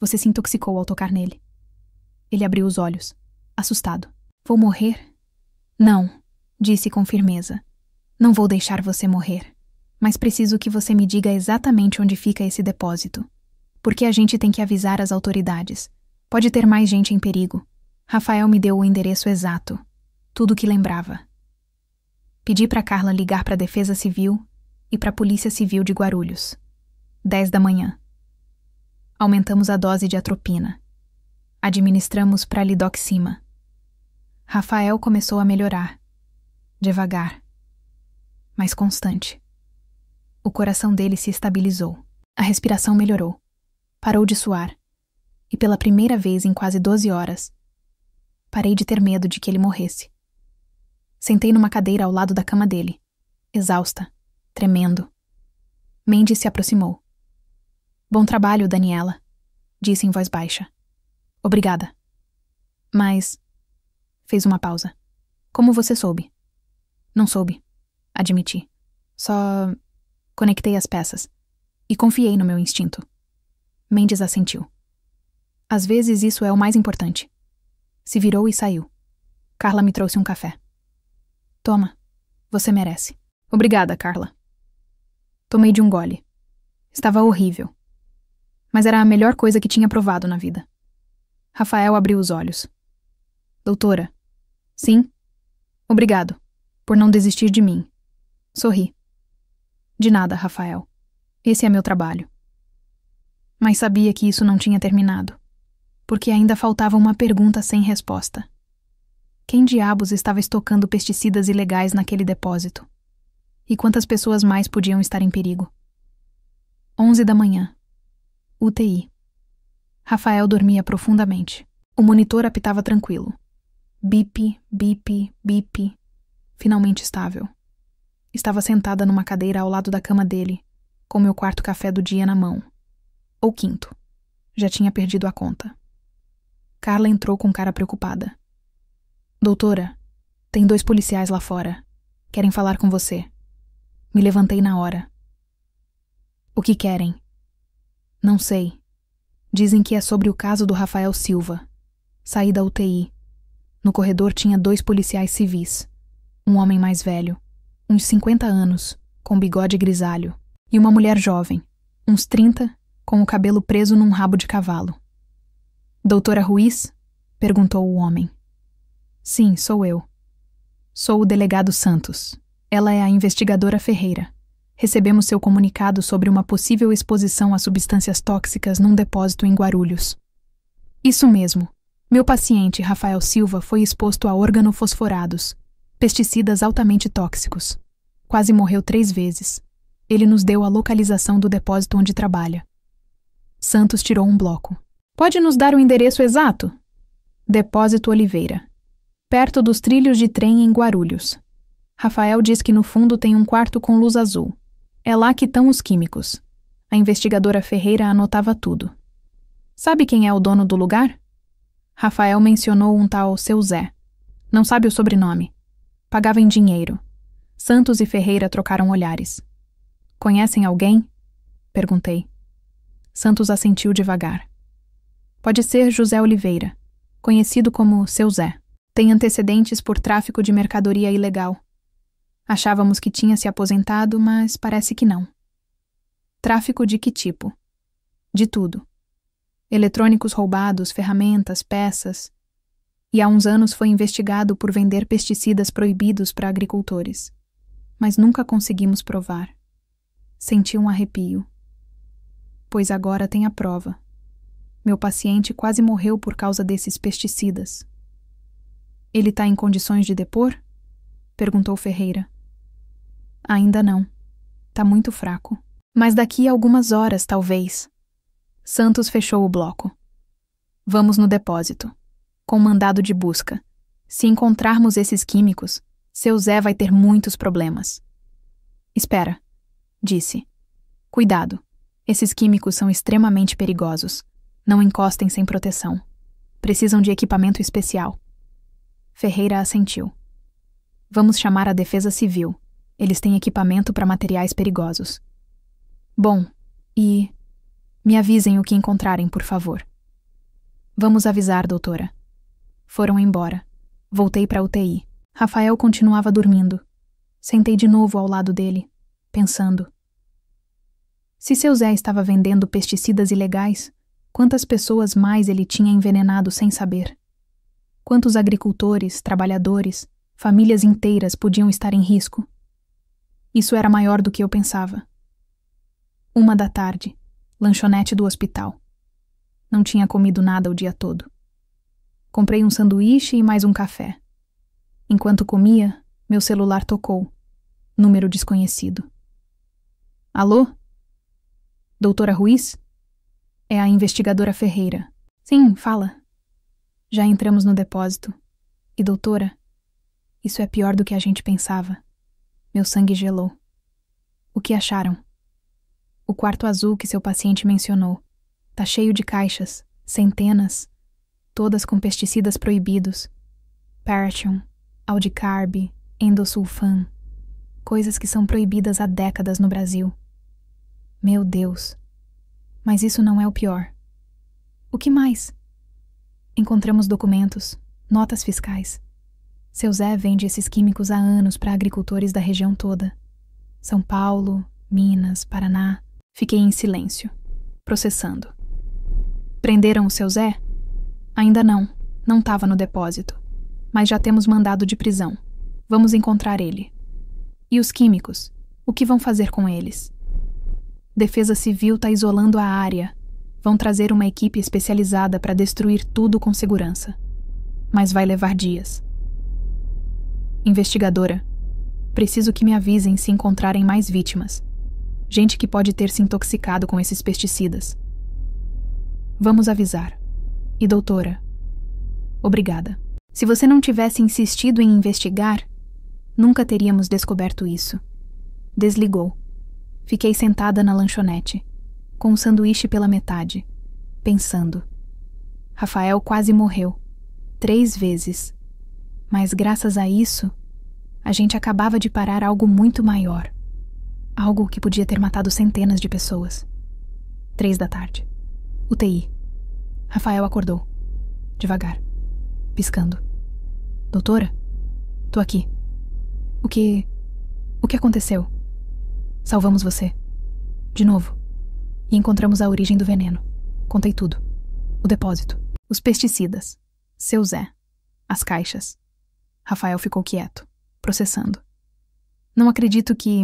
Você se intoxicou ao tocar nele. Ele abriu os olhos, assustado. Vou morrer? Não, disse com firmeza. Não vou deixar você morrer. Mas preciso que você me diga exatamente onde fica esse depósito. Por que a gente tem que avisar as autoridades? Pode ter mais gente em perigo. Rafael me deu o endereço exato. Tudo o que lembrava. Pedi para Carla ligar para a Defesa Civil e para a Polícia Civil de Guarulhos. 10 da manhã. Aumentamos a dose de atropina. Administramos pralidoxima. Rafael começou a melhorar. Devagar. Mas constante. O coração dele se estabilizou. A respiração melhorou. Parou de suar. E pela primeira vez em quase 12 horas, parei de ter medo de que ele morresse. Sentei numa cadeira ao lado da cama dele, exausta, tremendo. Mendes se aproximou. Bom trabalho, Daniela, disse em voz baixa. Obrigada. Mas... Fez uma pausa. Como você soube? Não soube, admiti. Só conectei as peças e confiei no meu instinto. Mendes assentiu. Às vezes isso é o mais importante. Se virou e saiu. Carla me trouxe um café. Toma, você merece. Obrigada, Carla. Tomei de um gole. Estava horrível. Mas era a melhor coisa que tinha provado na vida. Rafael abriu os olhos. Doutora. Sim? Obrigado, por não desistir de mim. Sorri. De nada, Rafael. Esse é meu trabalho. Mas sabia que isso não tinha terminado, porque ainda faltava uma pergunta sem resposta. Quem diabos estava estocando pesticidas ilegais naquele depósito? E quantas pessoas mais podiam estar em perigo? 11 da manhã. UTI. Rafael dormia profundamente. O monitor apitava tranquilo. Bip, bip, bip. Finalmente estável. Estava sentada numa cadeira ao lado da cama dele, com meu quarto café do dia na mão. Ou quinto. Já tinha perdido a conta. Carla entrou com cara preocupada. Doutora, tem 2 policiais lá fora. Querem falar com você. Me levantei na hora. O que querem? Não sei. Dizem que é sobre o caso do Rafael Silva. Saí da UTI. No corredor tinha 2 policiais civis. Um homem mais velho, uns 50 anos, com bigode grisalho, e uma mulher jovem, uns 30, com o cabelo preso num rabo de cavalo. Doutora Ruiz? Perguntou o homem. Sim, sou eu. Sou o delegado Santos. Ela é a investigadora Ferreira. Recebemos seu comunicado sobre uma possível exposição a substâncias tóxicas num depósito em Guarulhos. Isso mesmo. Meu paciente, Rafael Silva, foi exposto a organofosforados, pesticidas altamente tóxicos. Quase morreu 3 vezes. Ele nos deu a localização do depósito onde trabalha. Santos tirou um bloco. Pode nos dar o endereço exato? Depósito Oliveira. Perto dos trilhos de trem em Guarulhos. Rafael diz que no fundo tem um quarto com luz azul. É lá que estão os químicos. A investigadora Ferreira anotava tudo. Sabe quem é o dono do lugar? Rafael mencionou um tal Seu Zé. Não sabe o sobrenome. Pagava em dinheiro. Santos e Ferreira trocaram olhares. Conhecem alguém? Perguntei. Santos assentiu devagar. Pode ser José Oliveira, conhecido como Seu Zé. Tem antecedentes por tráfico de mercadoria ilegal. Achávamos que tinha se aposentado, mas parece que não. Tráfico de que tipo? De tudo. Eletrônicos roubados, ferramentas, peças. E há uns anos foi investigado por vender pesticidas proibidos para agricultores. Mas nunca conseguimos provar. Senti um arrepio. Pois agora tem a prova. Meu paciente quase morreu por causa desses pesticidas. Ele está em condições de depor? Perguntou Ferreira. Ainda não. Tá muito fraco. Mas daqui a algumas horas, talvez. Santos fechou o bloco. Vamos no depósito. Com mandado de busca. Se encontrarmos esses químicos, Seu Zé vai ter muitos problemas. Espera, disse. Cuidado. Esses químicos são extremamente perigosos. Não encostem sem proteção. Precisam de equipamento especial. Ferreira assentiu. Vamos chamar a Defesa Civil. Eles têm equipamento para materiais perigosos. Bom, e... me avisem o que encontrarem, por favor. Vamos avisar, doutora. Foram embora. Voltei para a UTI. Rafael continuava dormindo. Sentei de novo ao lado dele, pensando. Se seu Zé estava vendendo pesticidas ilegais, quantas pessoas mais ele tinha envenenado sem saber? Quantos agricultores, trabalhadores, famílias inteiras podiam estar em risco? Isso era maior do que eu pensava. 1 da tarde, lanchonete do hospital. Não tinha comido nada o dia todo. Comprei um sanduíche e mais um café. Enquanto comia, meu celular tocou. Número desconhecido. Alô? Doutora Ruiz? É a investigadora Ferreira. Sim, fala. Já entramos no depósito. E, doutora, isso é pior do que a gente pensava. Meu sangue gelou. O que acharam? O quarto azul que seu paciente mencionou. Tá cheio de caixas, centenas, todas com pesticidas proibidos. Parathion, Aldicarb, Endosulfan. Coisas que são proibidas há décadas no Brasil. Meu Deus. Mas isso não é o pior. O que mais? Encontramos documentos, notas fiscais. Seu Zé vende esses químicos há anos para agricultores da região toda. São Paulo, Minas, Paraná. Fiquei em silêncio, processando. Prenderam o seu Zé? Ainda não estava no depósito. Mas já temos mandado de prisão. Vamos encontrar ele. E os químicos? O que vão fazer com eles? Defesa Civil está isolando a área. Vão trazer uma equipe especializada para destruir tudo com segurança. Mas vai levar dias. Investigadora, preciso que me avisem se encontrarem mais vítimas. Gente que pode ter se intoxicado com esses pesticidas. Vamos avisar. E doutora, obrigada. Se você não tivesse insistido em investigar, nunca teríamos descoberto isso. Desligou. Fiquei sentada na lanchonete, com o sanduíche pela metade, pensando. Rafael quase morreu. 3 vezes. Mas graças a isso, a gente acabava de parar algo muito maior. Algo que podia ter matado centenas de pessoas. 3 da tarde. UTI. Rafael acordou. Devagar. Piscando. Doutora? Tô aqui. O que aconteceu? Salvamos você. De novo. E encontramos a origem do veneno. Contei tudo. O depósito. Os pesticidas. Seu Zé. As caixas. Rafael ficou quieto, processando. Não acredito que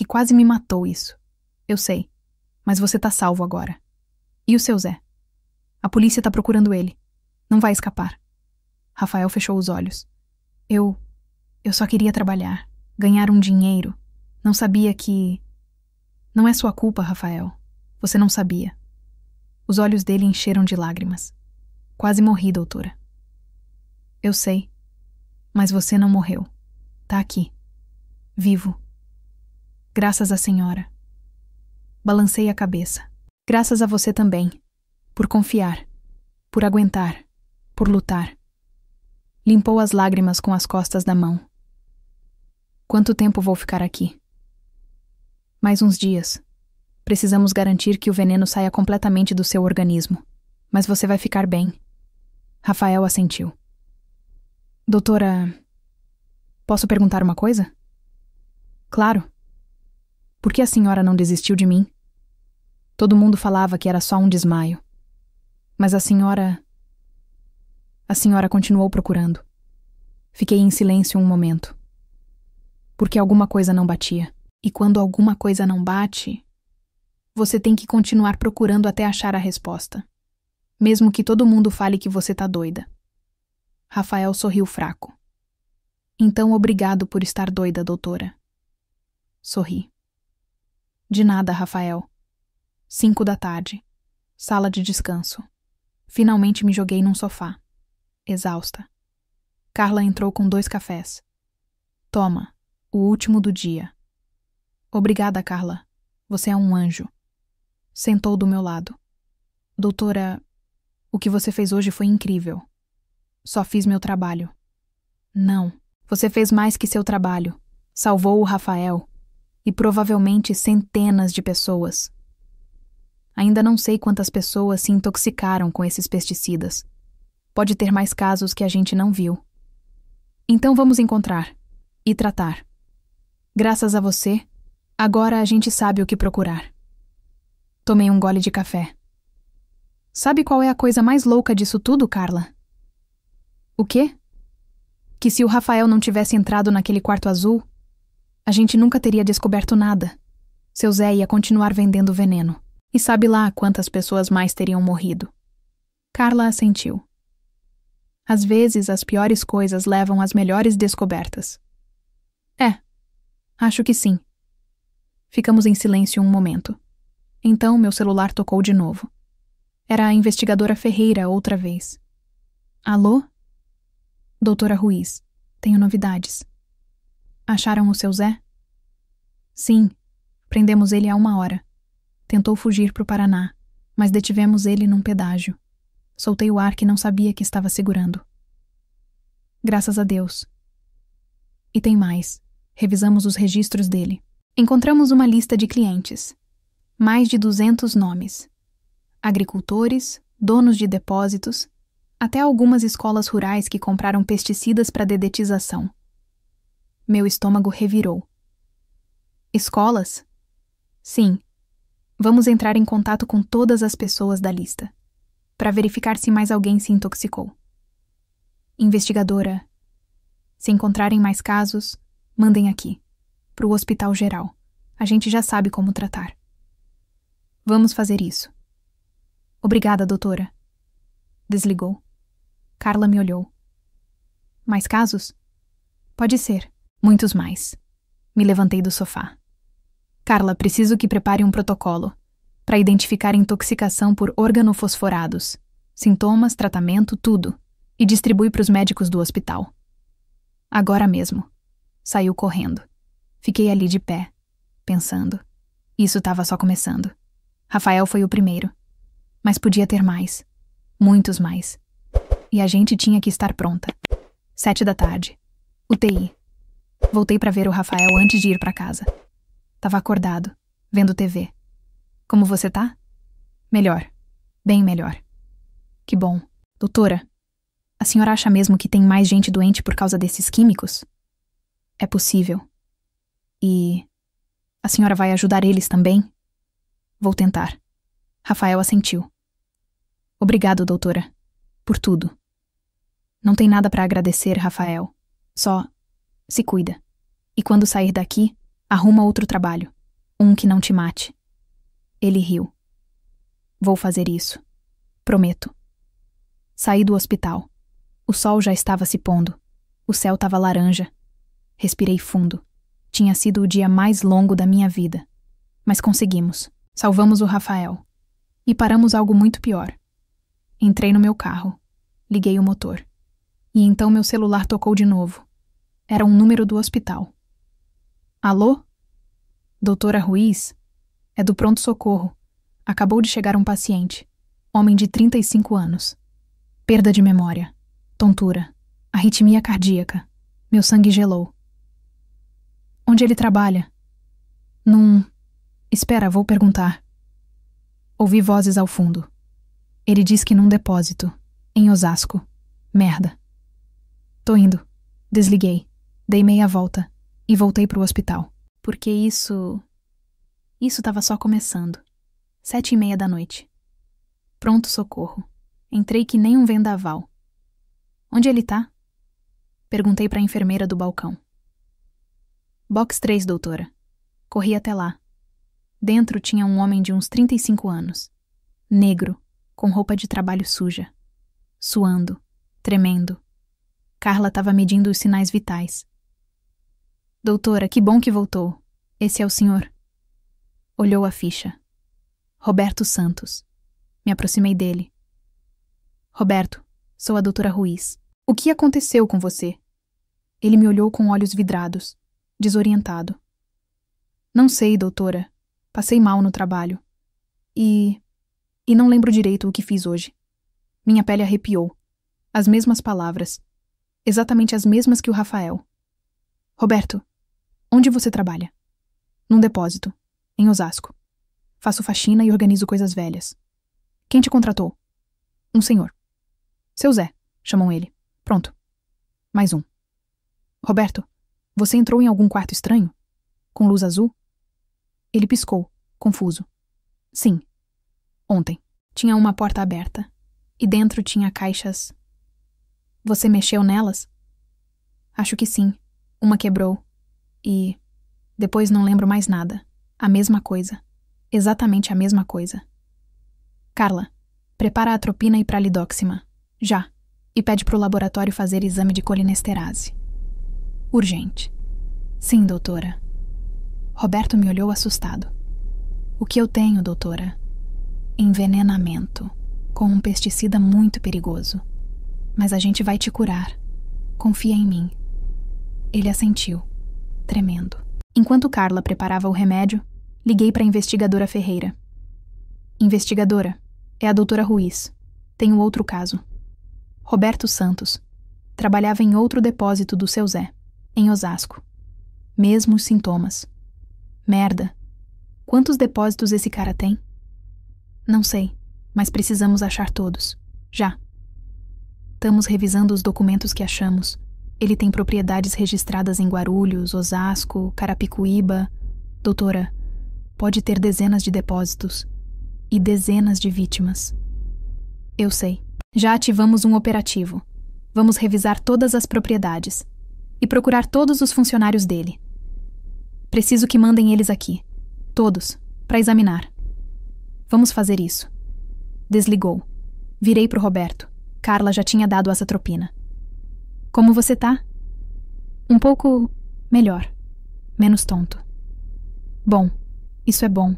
quase me matou isso. Eu sei. Mas você tá salvo agora. E o seu Zé? A polícia tá procurando ele. Não vai escapar. Rafael fechou os olhos. Eu só queria trabalhar. Ganhar um dinheiro. Não sabia que... Não é sua culpa, Rafael. Você não sabia. Os olhos dele encheram de lágrimas. Quase morri, doutora. Eu sei. Mas você não morreu. Tá aqui. Vivo. Graças à senhora. Balancei a cabeça. Graças a você também. Por confiar. Por aguentar. Por lutar. Limpou as lágrimas com as costas da mão. Quanto tempo vou ficar aqui? Mais uns dias. Precisamos garantir que o veneno saia completamente do seu organismo. Mas você vai ficar bem. Rafael assentiu. Doutora, posso perguntar uma coisa? Claro. Por que a senhora não desistiu de mim? Todo mundo falava que era só um desmaio. Mas a senhora continuou procurando. Fiquei em silêncio um momento. Porque alguma coisa não batia. E quando alguma coisa não bate, você tem que continuar procurando até achar a resposta. Mesmo que todo mundo fale que você tá doida. Rafael sorriu fraco. Então, obrigado por estar doida, doutora. Sorri. De nada, Rafael. 5 da tarde. Sala de descanso. Finalmente me joguei num sofá. Exausta. Carla entrou com 2 cafés. Toma, o último do dia. Obrigada, Carla. Você é um anjo. Sentou do meu lado. Doutora, o que você fez hoje foi incrível. Só fiz meu trabalho. Não, você fez mais que seu trabalho. Salvou o Rafael. E provavelmente centenas de pessoas. Ainda não sei quantas pessoas se intoxicaram com esses pesticidas. Pode ter mais casos que a gente não viu. Então vamos encontrar. E tratar. Graças a você, agora a gente sabe o que procurar. Tomei um gole de café. Sabe qual é a coisa mais louca disso tudo, Carla? O quê? Que se o Rafael não tivesse entrado naquele quarto azul, a gente nunca teria descoberto nada. Seu Zé ia continuar vendendo veneno. E sabe lá quantas pessoas mais teriam morrido. Carla assentiu. Às vezes, as piores coisas levam às melhores descobertas. Acho que sim. Ficamos em silêncio um momento. Então, meu celular tocou de novo. Era a investigadora Ferreira outra vez. Alô? Doutora Ruiz, tenho novidades. Acharam o seu Zé? Sim, prendemos ele há 1 hora. Tentou fugir para o Paraná, mas detivemos ele num pedágio. Soltei o ar que não sabia que estava segurando. Graças a Deus. E tem mais. Revisamos os registros dele. Encontramos uma lista de clientes. Mais de 200 nomes. Agricultores, donos de depósitos, até algumas escolas rurais que compraram pesticidas para dedetização. Meu estômago revirou. Escolas? Sim. Vamos entrar em contato com todas as pessoas da lista, para verificar se mais alguém se intoxicou. Investigadora, se encontrarem mais casos, mandem aqui, para o Hospital Geral. A gente já sabe como tratar. Vamos fazer isso. Obrigada, doutora. Desligou. Carla me olhou. Mais casos? Pode ser. Muitos mais. Me levantei do sofá. Carla, preciso que prepare um protocolo para identificar intoxicação por organofosforados. Sintomas, tratamento, tudo. E distribui para os médicos do hospital. Agora mesmo. Saiu correndo. Fiquei ali de pé, pensando. Isso estava só começando. Rafael foi o primeiro. Mas podia ter mais. Muitos mais. E a gente tinha que estar pronta. 7 da tarde. UTI. Voltei para ver o Rafael antes de ir para casa. Tava acordado, vendo TV. Como você tá? Melhor. Bem melhor. Que bom. Doutora, a senhora acha mesmo que tem mais gente doente por causa desses químicos? É possível. E a senhora vai ajudar eles também? Vou tentar. Rafael assentiu. Obrigado, doutora. Por tudo. Não tem nada para agradecer, Rafael. Só se cuida. E quando sair daqui, arruma outro trabalho. Um que não te mate. Ele riu. Vou fazer isso. Prometo. Saí do hospital. O sol já estava se pondo. O céu estava laranja. Respirei fundo. Tinha sido o dia mais longo da minha vida. Mas conseguimos. Salvamos o Rafael. E paramos algo muito pior. Entrei no meu carro. Liguei o motor. E então meu celular tocou de novo. Era um número do hospital. Alô? Doutora Ruiz? É do pronto-socorro. Acabou de chegar um paciente. Homem de 35 anos. Perda de memória. Tontura. Arritmia cardíaca. Meu sangue gelou. Onde ele trabalha? Espera, vou perguntar. Ouvi vozes ao fundo. Ele diz que num depósito. Em Osasco. Merda. Tô indo. Desliguei. Dei meia volta. E voltei pro hospital. Porque isso tava só começando. 7:30 da noite. Pronto socorro. Entrei que nem um vendaval. Onde ele tá? Perguntei pra enfermeira do balcão. Box 3, doutora. Corri até lá. Dentro tinha um homem de uns 35 anos. Negro, com roupa de trabalho suja. Suando, tremendo. Carla estava medindo os sinais vitais. Doutora, que bom que voltou. Esse é o senhor. Olhou a ficha. Roberto Santos. Me aproximei dele. Roberto, sou a doutora Ruiz. O que aconteceu com você? Ele me olhou com olhos vidrados, desorientado. Não sei, doutora. Passei mal no trabalho. E não lembro direito o que fiz hoje. Minha pele arrepiou. As mesmas palavras. Exatamente as mesmas que o Rafael. Roberto, onde você trabalha? Num depósito, em Osasco. Faço faxina e organizo coisas velhas. Quem te contratou? Um senhor. Seu Zé, chamam ele. Pronto. Mais um. Roberto, você entrou em algum quarto estranho? Com luz azul? Ele piscou, confuso. Sim, Ontem. Tinha uma porta aberta. E dentro tinha caixas. Você mexeu nelas? Acho que sim. Uma quebrou. E... depois não lembro mais nada. A mesma coisa. Exatamente a mesma coisa. Carla, prepara a atropina e pralidoxima. Já. E pede pro laboratório fazer exame de colinesterase. Urgente. Sim, doutora. Roberto me olhou assustado. O que eu tenho, doutora? Envenenamento. Com um pesticida muito perigoso. Mas a gente vai te curar. Confia em mim. Ele assentiu, tremendo. Enquanto Carla preparava o remédio, liguei para a investigadora Ferreira. Investigadora, é a doutora Ruiz. Tenho outro caso. Roberto Santos. Trabalhava em outro depósito do seu Zé, em Osasco. Mesmos sintomas. Merda. Quantos depósitos esse cara tem? Não sei, mas precisamos achar todos. Já. Estamos revisando os documentos que achamos. Ele tem propriedades registradas em Guarulhos, Osasco, Carapicuíba. Doutora, pode ter dezenas de depósitos. E dezenas de vítimas. Eu sei. Já ativamos um operativo. Vamos revisar todas as propriedades. E procurar todos os funcionários dele. Preciso que mandem eles aqui. Todos, para examinar. Vamos fazer isso. Desligou. Virei pro Roberto. Carla já tinha dado azatropina. Como você tá? Um pouco melhor. Menos tonto. Bom, isso é bom.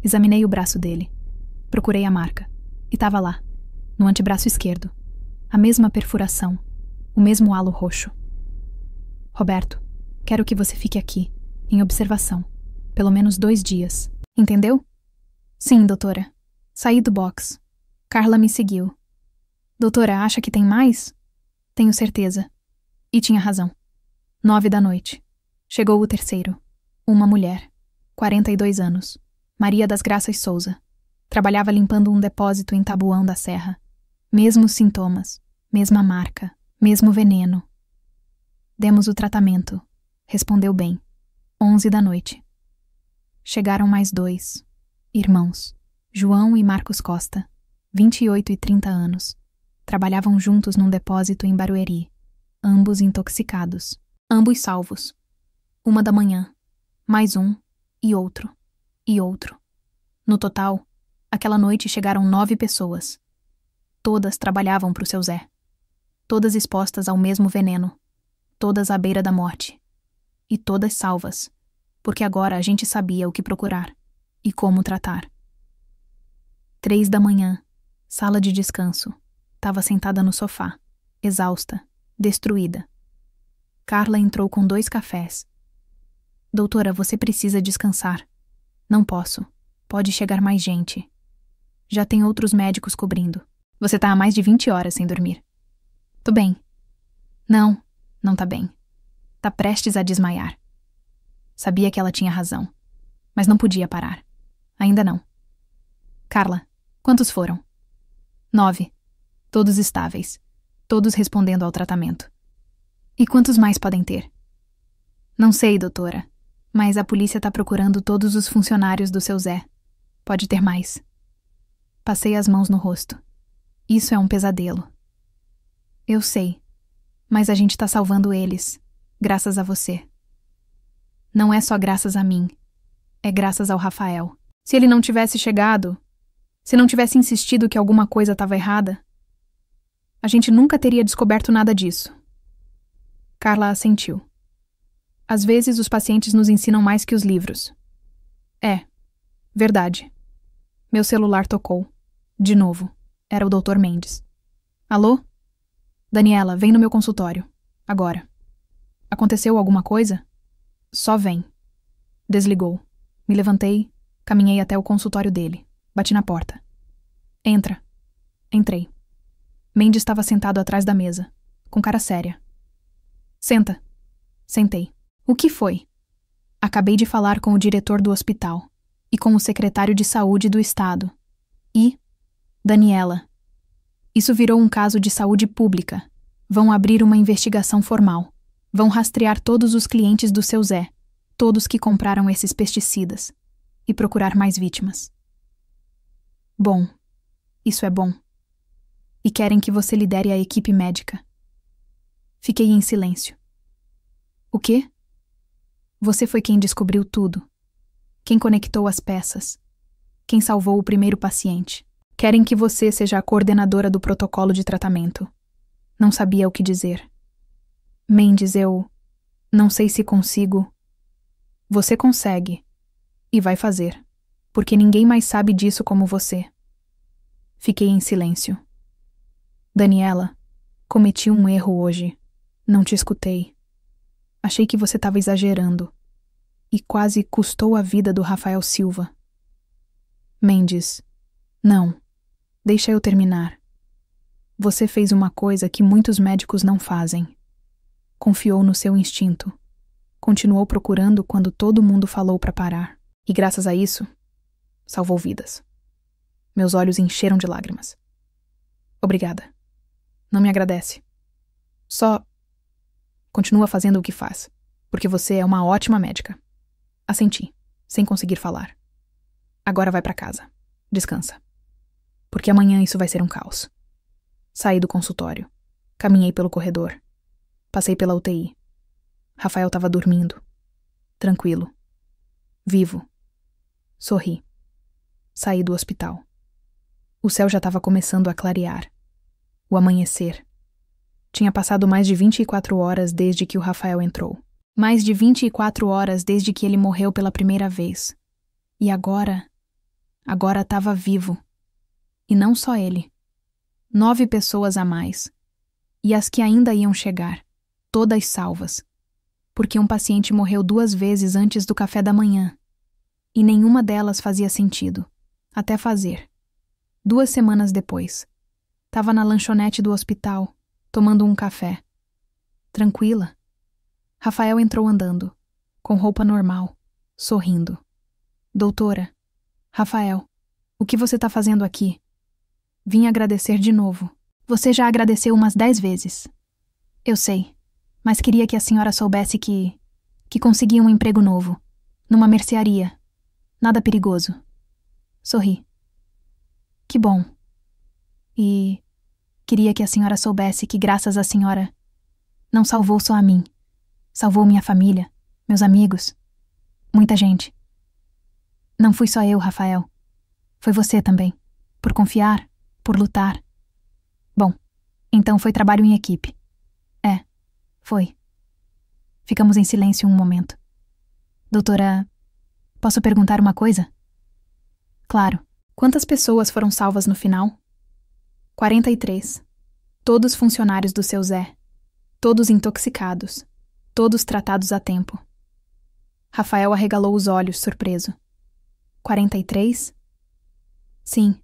Examinei o braço dele. Procurei a marca. E tava lá, no antebraço esquerdo. A mesma perfuração. O mesmo halo roxo. Roberto, quero que você fique aqui, em observação. Pelo menos 2 dias. Entendeu? Sim, doutora. Saí do box. Carla me seguiu. Doutora, acha que tem mais? Tenho certeza. E tinha razão. 9 da noite. Chegou o terceiro. Uma mulher. 42 anos. Maria das Graças Souza. Trabalhava limpando um depósito em Tabuão da Serra. Mesmos sintomas. Mesma marca. Mesmo veneno. Demos o tratamento. Respondeu bem. 11 da noite. Chegaram mais 2. Irmãos. João e Marcos Costa. 28 e 30 anos. Trabalhavam juntos num depósito em Barueri. Ambos intoxicados. Ambos salvos. 1 da manhã. Mais um. E outro. E outro. No total, aquela noite chegaram 9 pessoas. Todas trabalhavam pro seu Zé. Todas expostas ao mesmo veneno. Todas à beira da morte. E todas salvas. Porque agora a gente sabia o que procurar. E como tratar. 3 da manhã. Sala de descanso. Tava sentada no sofá, exausta, destruída. Carla entrou com 2 cafés. Doutora, você precisa descansar. Não posso. Pode chegar mais gente. Já tem outros médicos cobrindo. Você tá há mais de 20 horas sem dormir. Tô bem. Não, não tá bem. Tá prestes a desmaiar. Sabia que ela tinha razão. Mas não podia parar. Ainda não. Carla, quantos foram? 9. Todos estáveis. Todos respondendo ao tratamento. E quantos mais podem ter? Não sei, doutora. Mas a polícia tá procurando todos os funcionários do seu Zé. Pode ter mais. Passei as mãos no rosto. Isso é um pesadelo. Eu sei. Mas a gente tá salvando eles. Graças a você. Não é só graças a mim. É graças ao Rafael. Se ele não tivesse chegado... Se não tivesse insistido que alguma coisa estava errada... A gente nunca teria descoberto nada disso. Carla assentiu. Às vezes os pacientes nos ensinam mais que os livros. É, verdade. Meu celular tocou. De novo. Era o Dr. Mendes. Alô? Daniela, vem no meu consultório. Agora. Aconteceu alguma coisa? Só vem. Desligou. Me levantei, caminhei até o consultório dele. Bati na porta. Entra. Entrei. Mendes estava sentado atrás da mesa, com cara séria. Senta. Sentei. O que foi? Acabei de falar com o diretor do hospital e com o secretário de saúde do estado. E... Daniela. Isso virou um caso de saúde pública. Vão abrir uma investigação formal. Vão rastrear todos os clientes do seu Zé, todos que compraram esses pesticidas, e procurar mais vítimas. Bom, isso é bom. E querem que você lidere a equipe médica. Fiquei em silêncio. O quê? Você foi quem descobriu tudo. Quem conectou as peças. Quem salvou o primeiro paciente. Querem que você seja a coordenadora do protocolo de tratamento. Não sabia o que dizer. Mendes, eu não sei se consigo. Você consegue. E vai fazer. Porque ninguém mais sabe disso como você. Fiquei em silêncio. Daniela, cometi um erro hoje. Não te escutei. Achei que você estava exagerando. E quase custou a vida do Rafael Silva. Mendes, não. Deixa eu terminar. Você fez uma coisa que muitos médicos não fazem. Confiou no seu instinto. Continuou procurando quando todo mundo falou para parar. E graças a isso, salvou vidas. Meus olhos encheram de lágrimas. Obrigada. Não me agradece. Só continua fazendo o que faz, porque você é uma ótima médica. Assenti, sem conseguir falar. Agora vai para casa. Descansa. Porque amanhã isso vai ser um caos. Saí do consultório. Caminhei pelo corredor. Passei pela UTI. Rafael estava dormindo. Tranquilo. Vivo. Sorri. Saí do hospital. O céu já estava começando a clarear. O amanhecer. Tinha passado mais de 24 horas desde que o Rafael entrou. Mais de 24 horas desde que ele morreu pela primeira vez. E agora estava vivo. E não só ele. 9 pessoas a mais. E as que ainda iam chegar. Todas salvas. Porque um paciente morreu 2 vezes antes do café da manhã. E nenhuma delas fazia sentido. Até fazer. 2 semanas depois. Tava na lanchonete do hospital, tomando um café. Tranquila. Rafael entrou andando, com roupa normal, sorrindo. Doutora, Rafael, o que você tá fazendo aqui? Vim agradecer de novo. Você já agradeceu umas 10 vezes. Eu sei, mas queria que a senhora soubesse que consegui um emprego novo, numa mercearia. Nada perigoso. Sorri. Que bom. E queria que a senhora soubesse que graças à senhora não salvou só a mim. Salvou minha família, meus amigos, muita gente. Não fui só eu, Rafael. Foi você também. Por confiar, por lutar. Bom, então foi trabalho em equipe. É, foi. Ficamos em silêncio um momento. Doutora, posso perguntar uma coisa? Claro. Quantas pessoas foram salvas no final? 43. Todos funcionários do seu Zé. Todos intoxicados. Todos tratados a tempo. Rafael arregalou os olhos, surpreso. 43? Sim.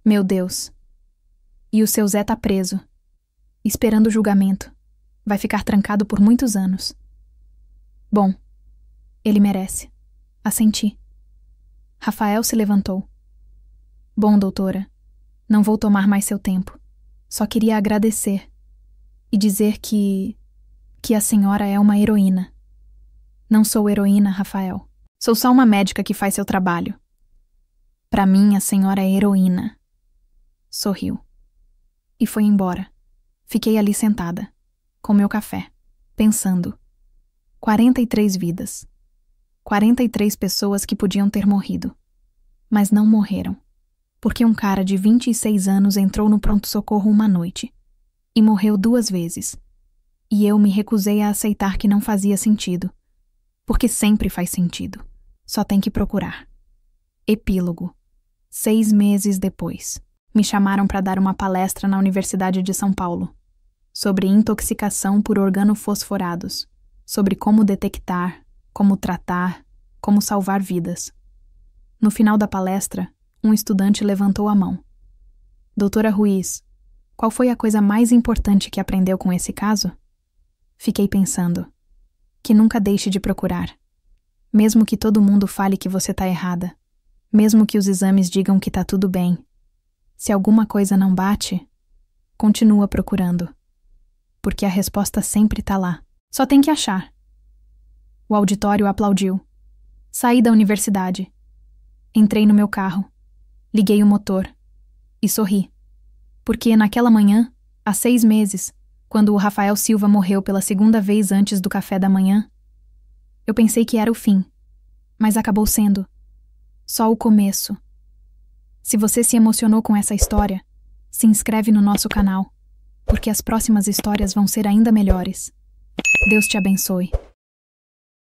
Meu Deus. E o seu Zé tá preso. Esperando o julgamento. Vai ficar trancado por muitos anos. Bom, ele merece. Assenti. Rafael se levantou. Bom, doutora, não vou tomar mais seu tempo. Só queria agradecer e dizer que a senhora é uma heroína. Não sou heroína, Rafael. Sou só uma médica que faz seu trabalho. Para mim, a senhora é heroína. Sorriu. E foi embora. Fiquei ali sentada, com meu café, pensando. 43 vidas. 43 pessoas que podiam ter morrido. Mas não morreram. Porque um cara de 26 anos entrou no pronto-socorro uma noite e morreu 2 vezes. E eu me recusei a aceitar que não fazia sentido. Porque sempre faz sentido. Só tem que procurar. Epílogo. 6 meses depois. Me chamaram para dar uma palestra na Universidade de São Paulo. Sobre intoxicação por organofosforados. Sobre como detectar, como tratar, como salvar vidas. No final da palestra, um estudante levantou a mão. Doutora Ruiz, qual foi a coisa mais importante que aprendeu com esse caso? Fiquei pensando. Que nunca deixe de procurar. Mesmo que todo mundo fale que você tá errada. Mesmo que os exames digam que tá tudo bem. Se alguma coisa não bate, continua procurando. Porque a resposta sempre tá lá. Só tem que achar. O auditório aplaudiu. Saí da universidade. Entrei no meu carro. Liguei o motor e sorri. Porque naquela manhã, há 6 meses, quando o Rafael Silva morreu pela segunda vez antes do café da manhã, eu pensei que era o fim, mas acabou sendo só o começo. Se você se emocionou com essa história, se inscreve no nosso canal, porque as próximas histórias vão ser ainda melhores. Deus te abençoe.